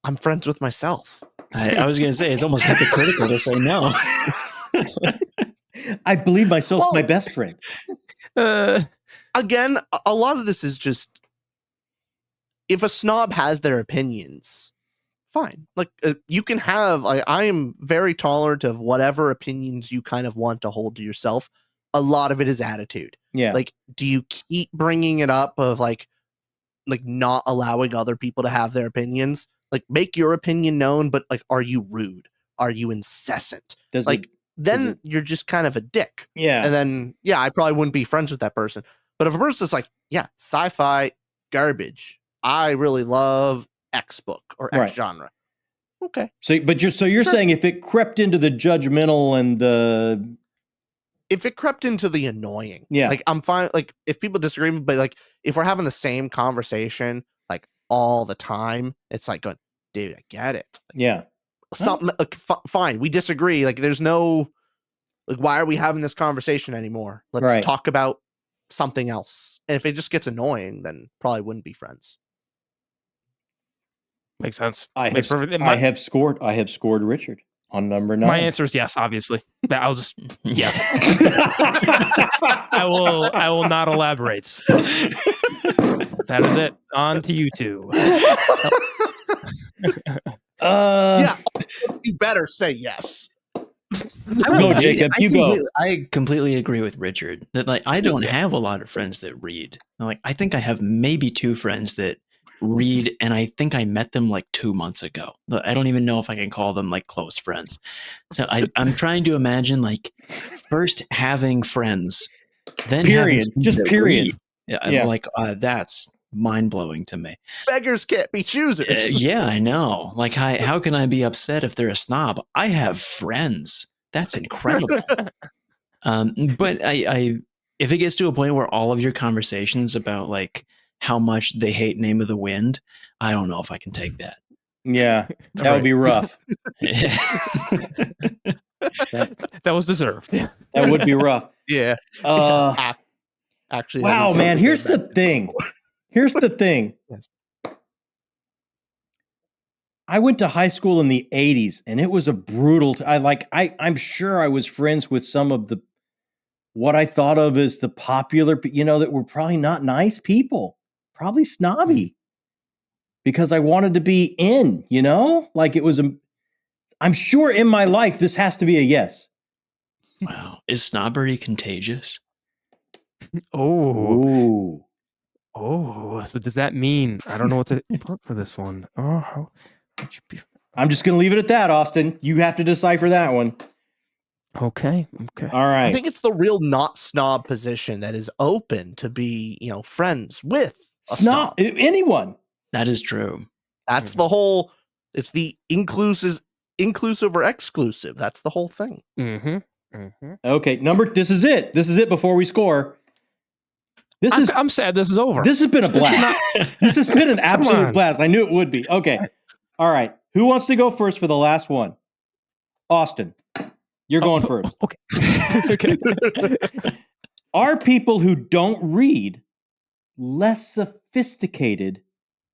I'm friends with myself. I was going to say, it's almost hypocritical to say no. I believe myself's Well- my best friend. Again, a lot of this is just if a snob has their opinions, fine. Like you can have. I am very tolerant of whatever opinions you kind of want to hold to yourself. A lot of it is attitude. Yeah. Like, do you keep bringing it up of like not allowing other people to have their opinions? Like, make your opinion known, but like, are you rude? Are you incessant? Does Like, then it- you're just kind of a dick. yeah. And then, yeah, I probably wouldn't be friends with that person. But if a person's like, yeah, sci-fi garbage, I really love X book or X Right. genre. Okay. So you're Sure. saying if it crept into the judgmental and the if it crept into the annoying, Yeah. like I'm fine. Like if people disagree, but like if we're having the same conversation like all the time, it's like going, dude, I get it. Like, Yeah. something like, fine, we disagree. Like there's no like, why are we having this conversation anymore? Let's Right. talk about something else. And if it just gets annoying, then probably wouldn't be friends. Makes sense. I Makes have perfect. I have scored Richard on number 9. My answer is yes, obviously. I was just yes. I will not elaborate. That is it. On to you two. Yeah, you better say yes. Go, Jacob. You go. I completely agree with Richard that like I don't have a lot of friends that read. Like I think I have maybe 2 friends that read, and I think I met them like 2 months ago. But I don't even know if I can call them like close friends. So I'm trying to imagine like first having friends, then Period. having Just that period. read. Yeah, Yeah. I'm like that's mind blowing to me. Beggars can't be choosers. Yeah, I know. Like, how can I be upset if they're a snob? I have friends. That's incredible. But I, if it gets to a point where all of your conversations about like how much they hate Name of the Wind, I don't know if I can take that. Yeah. That would be rough. That was deserved. That would be rough. Yeah. Actually, that Wow, is man. something Here's that- the thing. Here's the thing. Yes. I went to high school in the 80s, and it was a brutal. I'm sure I was friends with some of the what I thought of as the popular, that were probably not nice people, probably snobby, because I wanted to be in. Like it was. I'm sure in my life this has to be a yes. Wow, is snobbery contagious? Oh. Ooh. Oh. So does that mean I don't know what to put for this one? Oh, how would you be? I'm just going to leave it at that, Austin. You have to decipher that one. Okay. All right. I think it's the real not snob position that is open to be, friends with a snob. Anyone. That is true. That's the whole. It's the inclusive or exclusive. That's the whole thing. Okay, this is it. This is it before we score. I'm sad this is over. This has been a blast. This has been an absolute blast. I knew it would be. Okay. All right. Who wants to go first for the last one? Austin, you're going first. Okay. Okay. Are people who don't read less sophisticated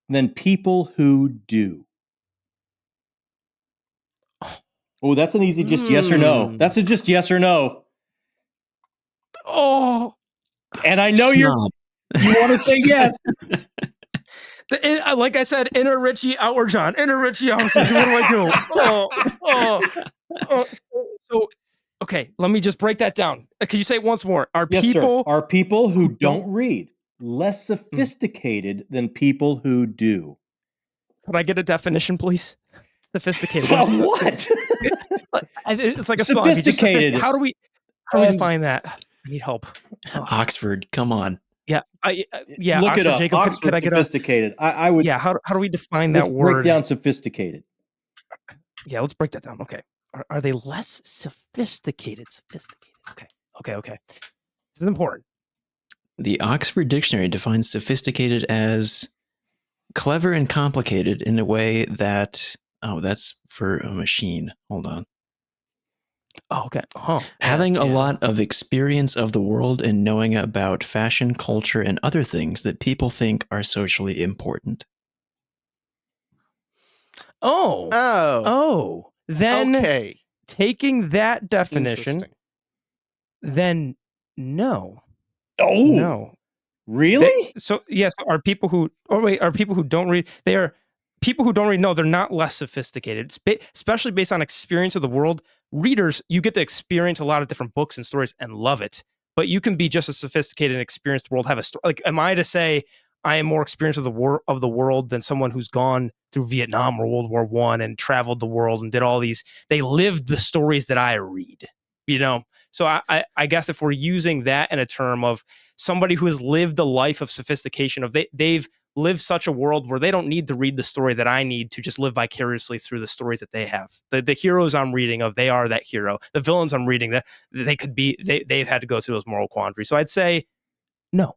than people who do? Oh, that's an easy just yes or no. That's a just yes or no. Oh. And I know you want to say yes. Like I said, inner Richie, outward John. Inner Richie, outward John. What do I do? So, okay, let me just break that down. Could you say it once more? Are people who don't read less sophisticated than people who do? Could I get a definition, please? Sophisticated. What? It's like a sophisticated. How do we define that? I need help. Oxford, come on. Yeah, yeah. Look Oxford, it up. Jacob, Oxford, could I get sophisticated. I would. Yeah. How do we define that word? Break down sophisticated. Yeah, let's break that down. Okay. Are they less sophisticated? Okay. This is important. The Oxford Dictionary defines sophisticated as clever and complicated in a way that, that's for a machine. Hold on. Oh, okay. Oh, Having a lot of experience of the world and knowing about fashion, culture, and other things that people think are socially important. Oh. Then okay. Taking that definition, then no. Oh, no. Really? Yes, are people who don't read, they are people who don't read. No, they're not less sophisticated, especially based on experience of the world. Readers, you get to experience a lot of different books and stories and love it, but you can be just as sophisticated and experienced world, have a story. Like, am I to say I am more experienced of the world than someone who's gone through Vietnam or World War I and traveled the world and did all these? They lived the stories that I read. So I guess if we're using that in a term of somebody who has lived the life of sophistication, of they've lived such a world where they don't need to read the story that I need to just live vicariously through the stories that they have. The heroes I'm reading of, they are that hero. The villains I'm reading, that they could be, they've had to go through those moral quandaries. So I'd say no.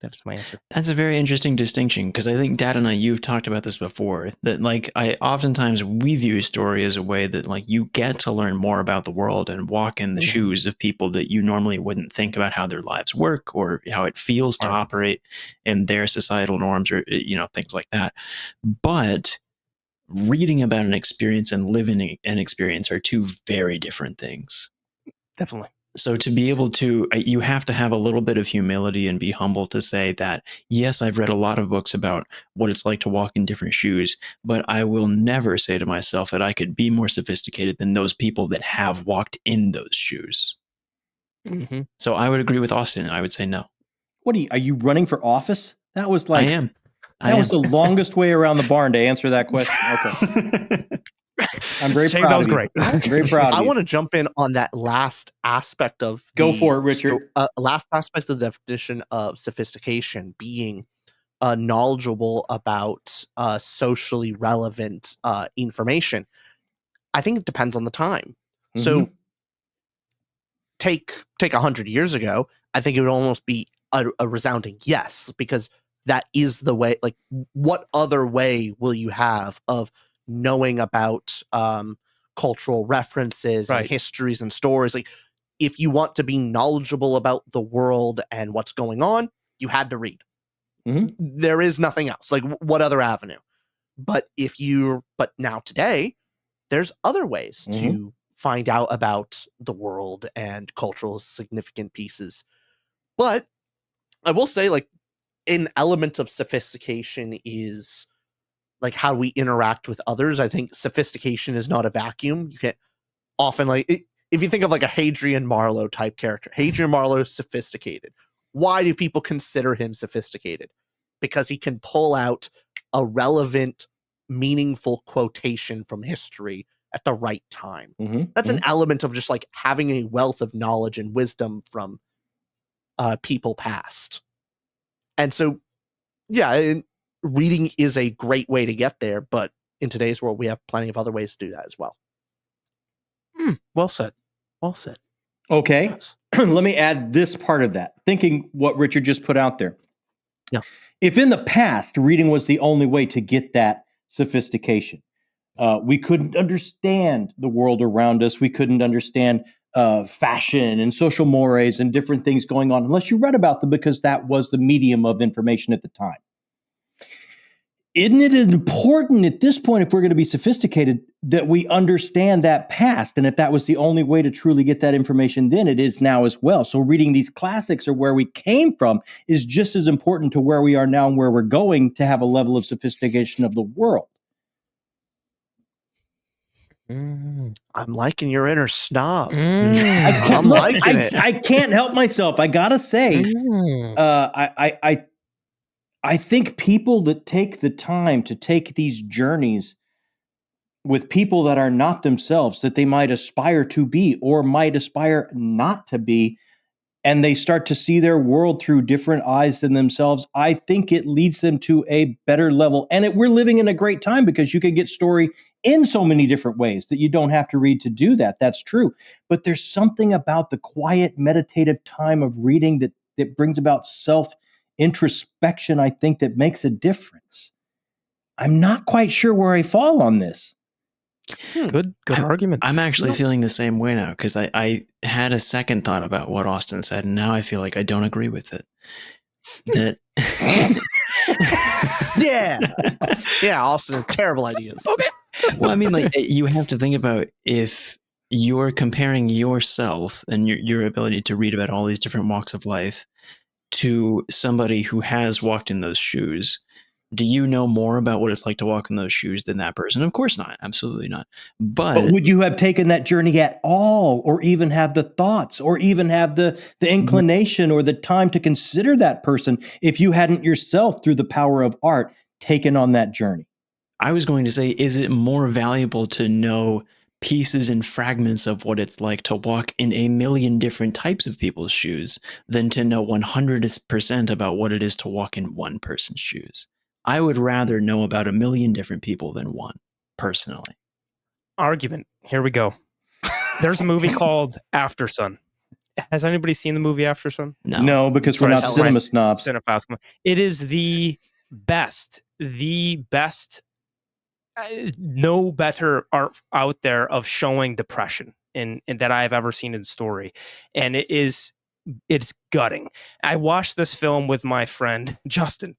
That's my answer. That's a very interesting distinction, because I think Dad and I, you've talked about this before, that like oftentimes we view a story as a way that like you get to learn more about the world and walk in the shoes of people that you normally wouldn't think about how their lives work or how it feels to operate in their societal norms, or things like that. But reading about an experience and living an experience are two very different things. Definitely. So to be able to, you have to have a little bit of humility and be humble to say that, yes, I've read a lot of books about what it's like to walk in different shoes, but I will never say to myself that I could be more sophisticated than those people that have walked in those shoes. Mm-hmm. So I would agree with Austin. I would say no. Are you running for office? That was like, I am. That was the longest way around the barn to answer that question. Okay. I'm very proud that was of you. great. I'm very proud of I you. want to jump in on that last aspect of Go for it, Richard. Last aspect of the definition of sophistication being knowledgeable about socially relevant information. I think it depends on the time. Mm-hmm. So take 100 years ago, I think it would almost be a resounding yes, because that is the way. Like, what other way will you have of knowing about cultural references and histories and stories? Like, if you want to be knowledgeable about the world and what's going on, you had to read. Mm-hmm. There is nothing else. Like, what other avenue? But now today, there's other ways to find out about the world and cultural significant pieces. But I will say, like, an element of sophistication is like how we interact with others. I think sophistication is not a vacuum. You can't often, like, if you think of like a Hadrian Marlowe type character, Hadrian Marlowe is sophisticated. Why do people consider him sophisticated? Because he can pull out a relevant, meaningful quotation from history at the right time. That's an element of just like having a wealth of knowledge and wisdom from people past. And so, yeah, reading is a great way to get there, but in today's world, we have plenty of other ways to do that as well. Well said. Well said. Okay. Yes. Let me add this part of that, thinking what Richard just put out there. Yeah. If in the past, reading was the only way to get that sophistication, we couldn't understand the world around us. We couldn't understand fashion and social mores and different things going on unless you read about them, because that was the medium of information at the time. Isn't it important at this point, if we're going to be sophisticated, that we understand that past? And if that was the only way to truly get that information, then it is now as well. So reading these classics or where we came from is just as important to where we are now and where we're going to have a level of sophistication of the world. I'm liking your inner snob. I'm liking it. I can't help myself. I gotta say, I think people that take the time to take these journeys with people that are not themselves, that they might aspire to be or might aspire not to be, and they start to see their world through different eyes than themselves, I think it leads them to a better level. And we're living in a great time because you can get story in so many different ways that you don't have to read to do that. That's true. But there's something about the quiet, meditative time of reading that brings about self-introspection, I think, that makes a difference. I'm not quite sure where I fall on this. Good argument. I'm actually feeling the same way now, because I had a second thought about what Austin said, and now I feel like I don't agree with it. That yeah, Austin, terrible ideas. Okay. Well, I mean, like, you have to think about, if you're comparing yourself and your ability to read about all these different walks of life to somebody who has walked in those shoes, do you know more about what it's like to walk in those shoes than that person? Of course not. Absolutely not. But would you have taken that journey at all, or even have the thoughts, or even have the inclination or the time to consider that person if you hadn't yourself, through the power of art, taken on that journey? I was going to say, is it more valuable to know pieces and fragments of what it's like to walk in a million different types of people's shoes than to know 100% about what it is to walk in one person's shoes. I would rather know about a million different people than one, personally. Argument. Here we go. There's a movie called After Sun. Has anybody seen the movie After Sun? No, because we're not Sorry, cinema snobs. Cinephile. It is the best, no better art out there of showing depression in that I have ever seen in story. And it's gutting. I watched this film with my friend Justin,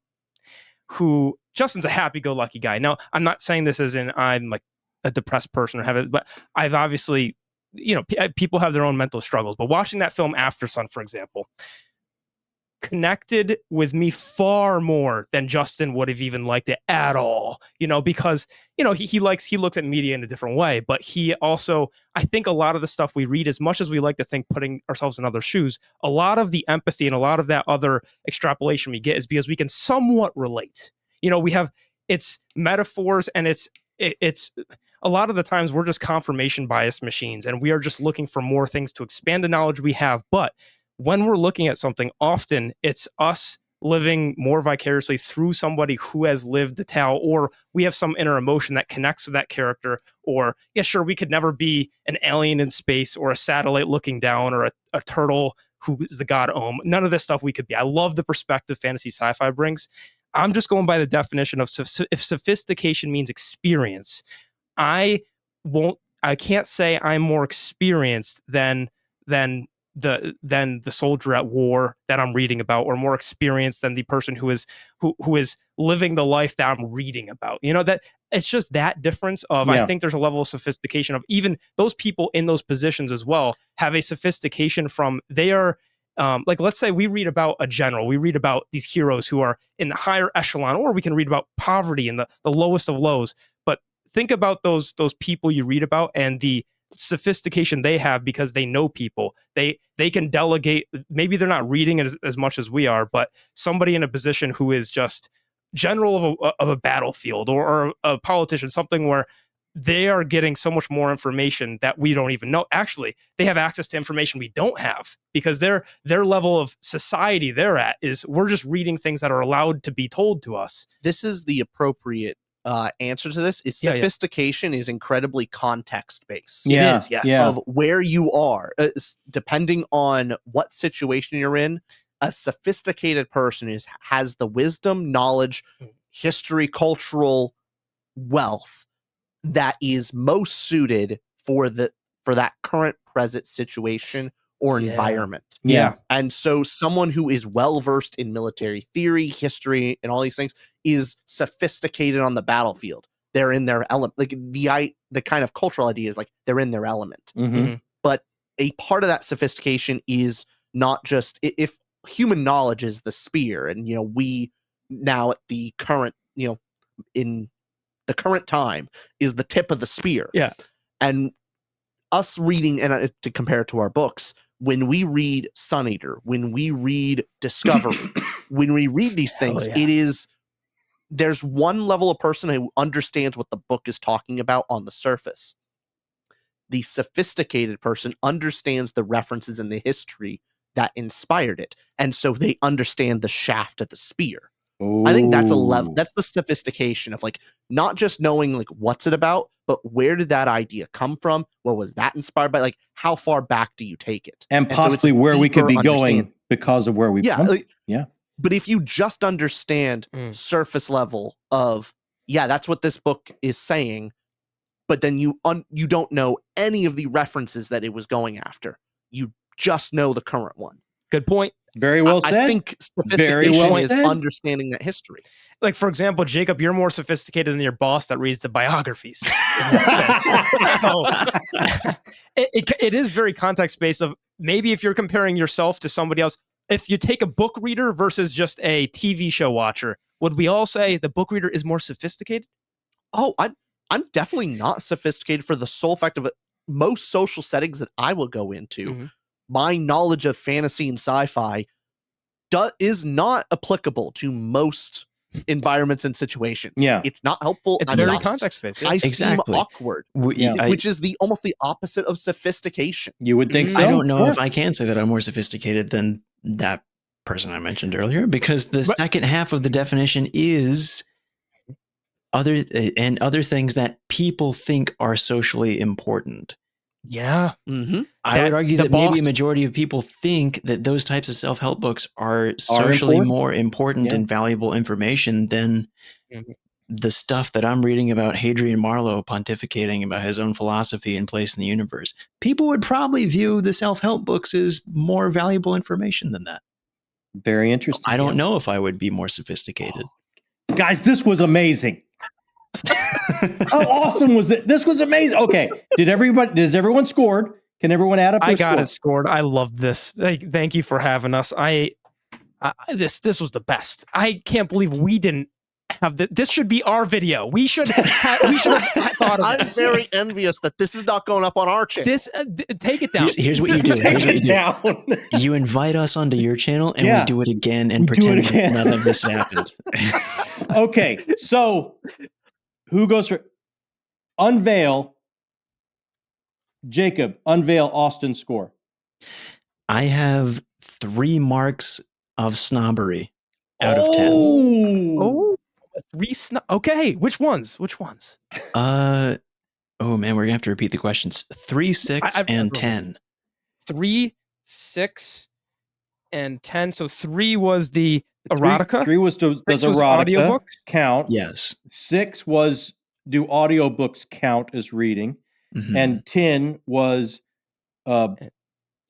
Justin's a happy-go-lucky guy. Now, I'm not saying this as in I'm like a depressed person or have it, but I've obviously, people have their own mental struggles. But watching that film After Sun, for example, connected with me far more than Justin would have even liked it at all, because, he looks at media in a different way, but he also, I think a lot of the stuff we read, as much as we like to think putting ourselves in other shoes, a lot of the empathy and a lot of that other extrapolation we get is because we can somewhat relate. It's metaphors, and it's a lot of the times we're just confirmation bias machines, and we are just looking for more things to expand the knowledge we have. But when we're looking at something, often it's us living more vicariously through somebody who has lived the tale, or we have some inner emotion that connects with that character. Or, yeah, sure, we could never be an alien in space or a satellite looking down or a turtle who is the god Om. None of this stuff we could be. I love the perspective fantasy sci-fi brings. I'm just going by the definition of if sophistication means experience, I can't say I'm more experienced than the soldier at war that I'm reading about, or more experienced than the person who is living the life that I'm reading about. That it's just that difference of, I think there's a level of sophistication of even those people in those positions as well have a sophistication from they are. Like, let's say we read about a general, we read about these heroes who are in the higher echelon, or we can read about poverty in the lowest of lows. But think about those people you read about and the sophistication they have because they know people. They can delegate. Maybe they're not reading as much as we are, but somebody in a position who is just general of a battlefield, or a politician, something where they are getting so much more information that we don't even know. Actually, they have access to information we don't have because their level of society they're at is we're just reading things that are allowed to be told to us. This is the appropriate answer to this. Is sophistication is incredibly context based. It is, yes. Yeah. Of where you are, depending on what situation you're in. A sophisticated person has the wisdom, knowledge, history, cultural wealth that is most suited for that current present situation or environment. Yeah. And so someone who is well versed in military theory, history, and all these things is sophisticated on the battlefield. They're in their element. Like the kind of cultural idea is like they're in their element. Mm-hmm. But a part of that sophistication is not just if human knowledge is the spear, and we now at the current, in the current time is the tip of the spear. Yeah. And us reading, and to compare it to our books, when we read Sun Eater, when we read Discovery, when we read these things, there's one level of person who understands what the book is talking about on the surface. The sophisticated person understands the references in the history that inspired it. And so they understand the shaft of the spear. I think that's a level. That's the sophistication of like not just knowing like what's it about, but where did that idea come from? What was that inspired by? Like how far back do you take it? And possibly where we could be going because of where we've come. But if you just understand surface level of that's what this book is saying, but then you don't know any of the references that it was going after. You just know the current one. Good point. Very well said. I think sophistication is understanding that history. Like, for example, Jacob, you're more sophisticated than your boss that reads the biographies. In that sense. So, it is very context-based of maybe if you're comparing yourself to somebody else, if you take a book reader versus just a TV show watcher, would we all say the book reader is more sophisticated? Oh, I'm definitely not sophisticated for the sole fact of it. Most social settings that I will go into, my knowledge of fantasy and sci-fi is not applicable to most environments and situations. Yeah. It's not helpful. It's I'm very not- context based. I seem Exactly. awkward, I, which is almost the opposite of sophistication. You would think so. I don't know Yeah. if I can say that I'm more sophisticated than that person I mentioned earlier, because the second half of the definition is other things that people think are socially important. Yeah. Mm-hmm. I would argue the that maybe a boss- majority of people think that those types of self-help books are socially important. more important Yeah. and valuable information than Mhm. the stuff that I'm reading about Hadrian Marlowe pontificating about his own philosophy and place in the universe. People would probably view the self-help books as more valuable information than that. Very interesting. I don't know if I would be more sophisticated. Guys, this was amazing. How awesome was it? This was amazing. Okay. Does everyone scored? Can everyone add up their I got score? it scored. I love this. Thank you for having us. This was the best. I can't believe we didn't have this. Should be our video. We should have thought of I'm this. very envious that this is not going up on our channel. This take it down. Here's what you do. Take Here's what you it do. down. You invite us onto your channel and Yeah. we do it again and We do it pretend again. none of this happened. Okay. So who goes for unveil? Jacob, unveil Austin's score. I have 3 marks of snobbery out of 10. Oh, 3 Okay, which ones? Oh man, we're gonna have to repeat the questions. 3, 6, I've and never- 10. 3, 6, and 10. So 3 was the erotica. Three was does 6 was erotica audiobooks. count? Yes. 6 was do audiobooks count as reading? Mhm. And 10 was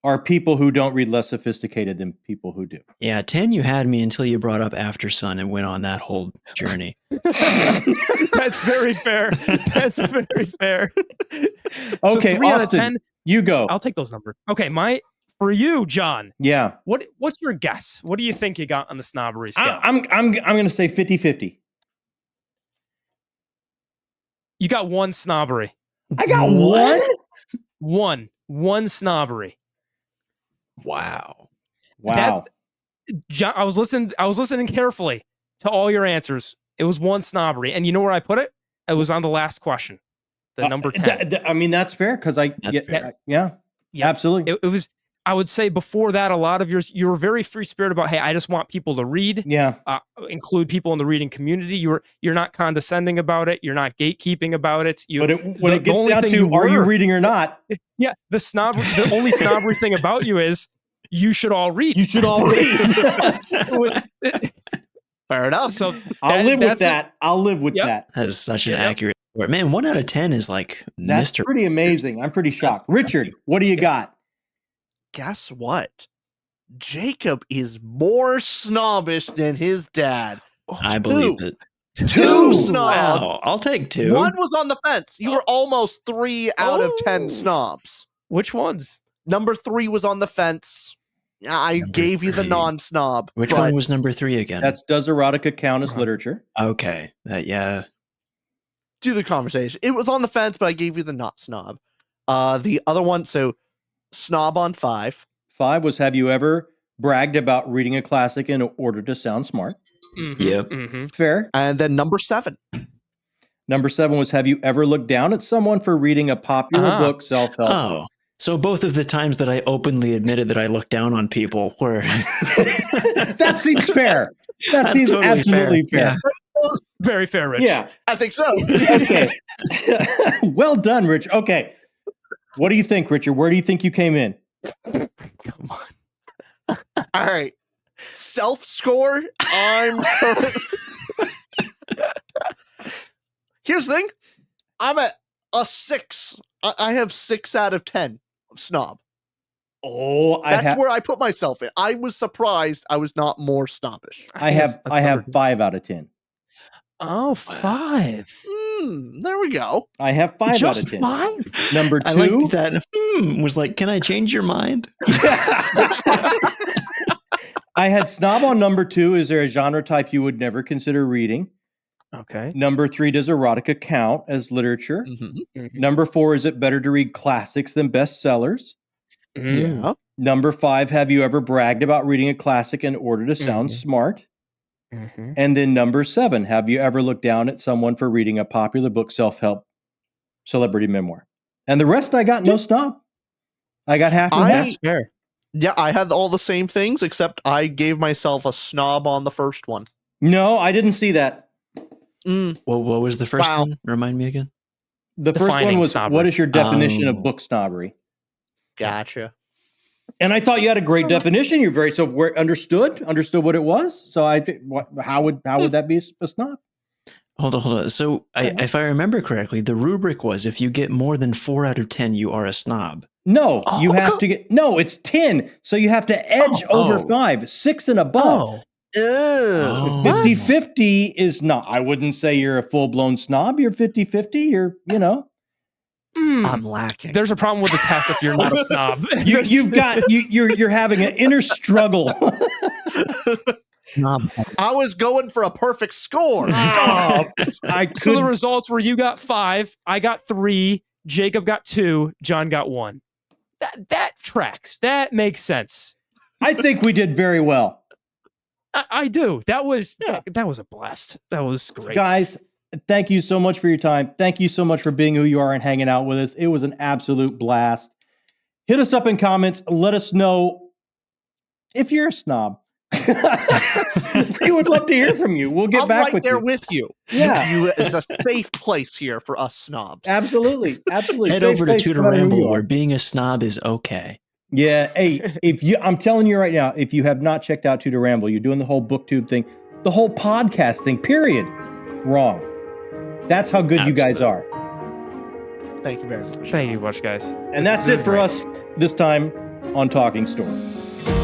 are people who don't read less sophisticated than people who do. Yeah, 10 you had me until you brought up After Sun and went on that whole journey. That's very fair. That's very fair. Okay, 3 out of Austin, 10. you go. I'll take those numbers. Okay, for you, John. Yeah. What's your guess? What do you think you got on the snobbery scale? I'm going to say 50-50. You got 1 snobbery. I got one? One snobbery. Wow. Wow. John, I was listening carefully to all your answers. It was 1 snobbery. And you know where I put it? It was on the last question. The number 10. I mean, that's fair because yeah, absolutely. It was, I would say before that, a lot of you were very free spirit about, hey, I just want people to read. Yeah. Include people in the reading community. You're not condescending about it. You're not gatekeeping about it. When it gets down to are you reading or not? Yeah, the only snobbery thing about you is you should all read. You should all read. Fair enough. So I'll live with that. I'll live with that. That is such an accurate word. Man, 1 out of 10 is like That's Mr. pretty amazing. I'm pretty shocked. Richard, what do you got? Guess what? Jacob is more snobbish than his dad. I believe it. 2 snob. Wow, I'll take 2. 1 was on the fence. You were almost 3 out of 10 snobs. Which ones? Number 3 was on the fence. I Number gave you the 3. non-snob. Which but one was number 3 again? That's does erotica count as literature? Okay. Yeah. do the conversation. It was on the fence, but I gave you the not snob. The other one, so snob on 5. 5 was have you ever bragged about reading a classic in order to sound smart? Mm-hmm, Yep. Mm-hmm. Fair. And then number 7. Number 7 was have you ever looked down at someone for reading a popular book, self-help? Oh, so both of the times that I openly admitted that I looked down on people were That seems fair. That That's seems totally absolutely fair. Very fair, Rich. Yeah. I think so. Okay. Well done, Rich. Okay. What do you think, Richard? Where do you think you came in? Come on. All right. Self score. Here's the thing. I'm at a 6. I have 6 out of 10 of snob. Oh, That's where I put myself in. I was surprised I was not more snobbish. I have 5 out of 10. Oh, 5. There we go. I have 5 out Just of 10. 5? Number 2. I like that. Was like, can I change your mind? I had snob on number 2. Is there a genre type you would never consider reading? Okay. Number 3, does erotica count as literature? Mm-hmm. Number 4, is it better to read classics than bestsellers? Mm. Yeah. Number 5, have you ever bragged about reading a classic in order to sound smart? Mhm. And then number 7, have you ever looked down at someone for reading a popular book, self-help, celebrity memoir? And the rest I got no snob. I got half and half. That's fair. Yeah, I had all the same things, except I gave myself a snob on the first one. No, I didn't see that. What was the first Wow. one? Remind me again. The first one Defining was, snobbery. what is your definition of Oh. book snobbery? Gotcha. And I thought you had a great definition. You're very understood what it was. So how would that be a snob? Hold on. So if I remember correctly, the rubric was if you get more than 4 out of 10, you are a snob. No, Oh, you have to get it's 10. So you have to edge over 5, 6 and above. Ew. 50-50 is not. I wouldn't say you're a full-blown snob. You're 50-50. You're. I'm lacking. There's a problem with the test if you're not a snob. You're having an inner struggle. Snob. I was going for a perfect score. Oh, So the results were you got 5, I got 3, Jacob got 2, John got 1. That tracks. That makes sense. I think we did very well. I do. That was a blast. That was great. Guys, thank you so much for your time. Thank you so much for being who you are and hanging out with us. It was an absolute blast. Hit us up in comments. Let us know if you're a snob. We would love to hear from you. We'll get I'm back right with there you. with you. Yeah. You is a safe place here for us snobs. Absolutely. Head Safe over to space, Tutor no matter who you Ramble, are. where being a snob is okay. Yeah. Hey, I'm telling you right now, if you have not checked out Tutor Ramble, you're doing the whole booktube thing, the whole podcast thing, period. Wrong. That's how good you guys are. Thank you very much. Thank you much, guys. And that's it for us this time on Talking Story.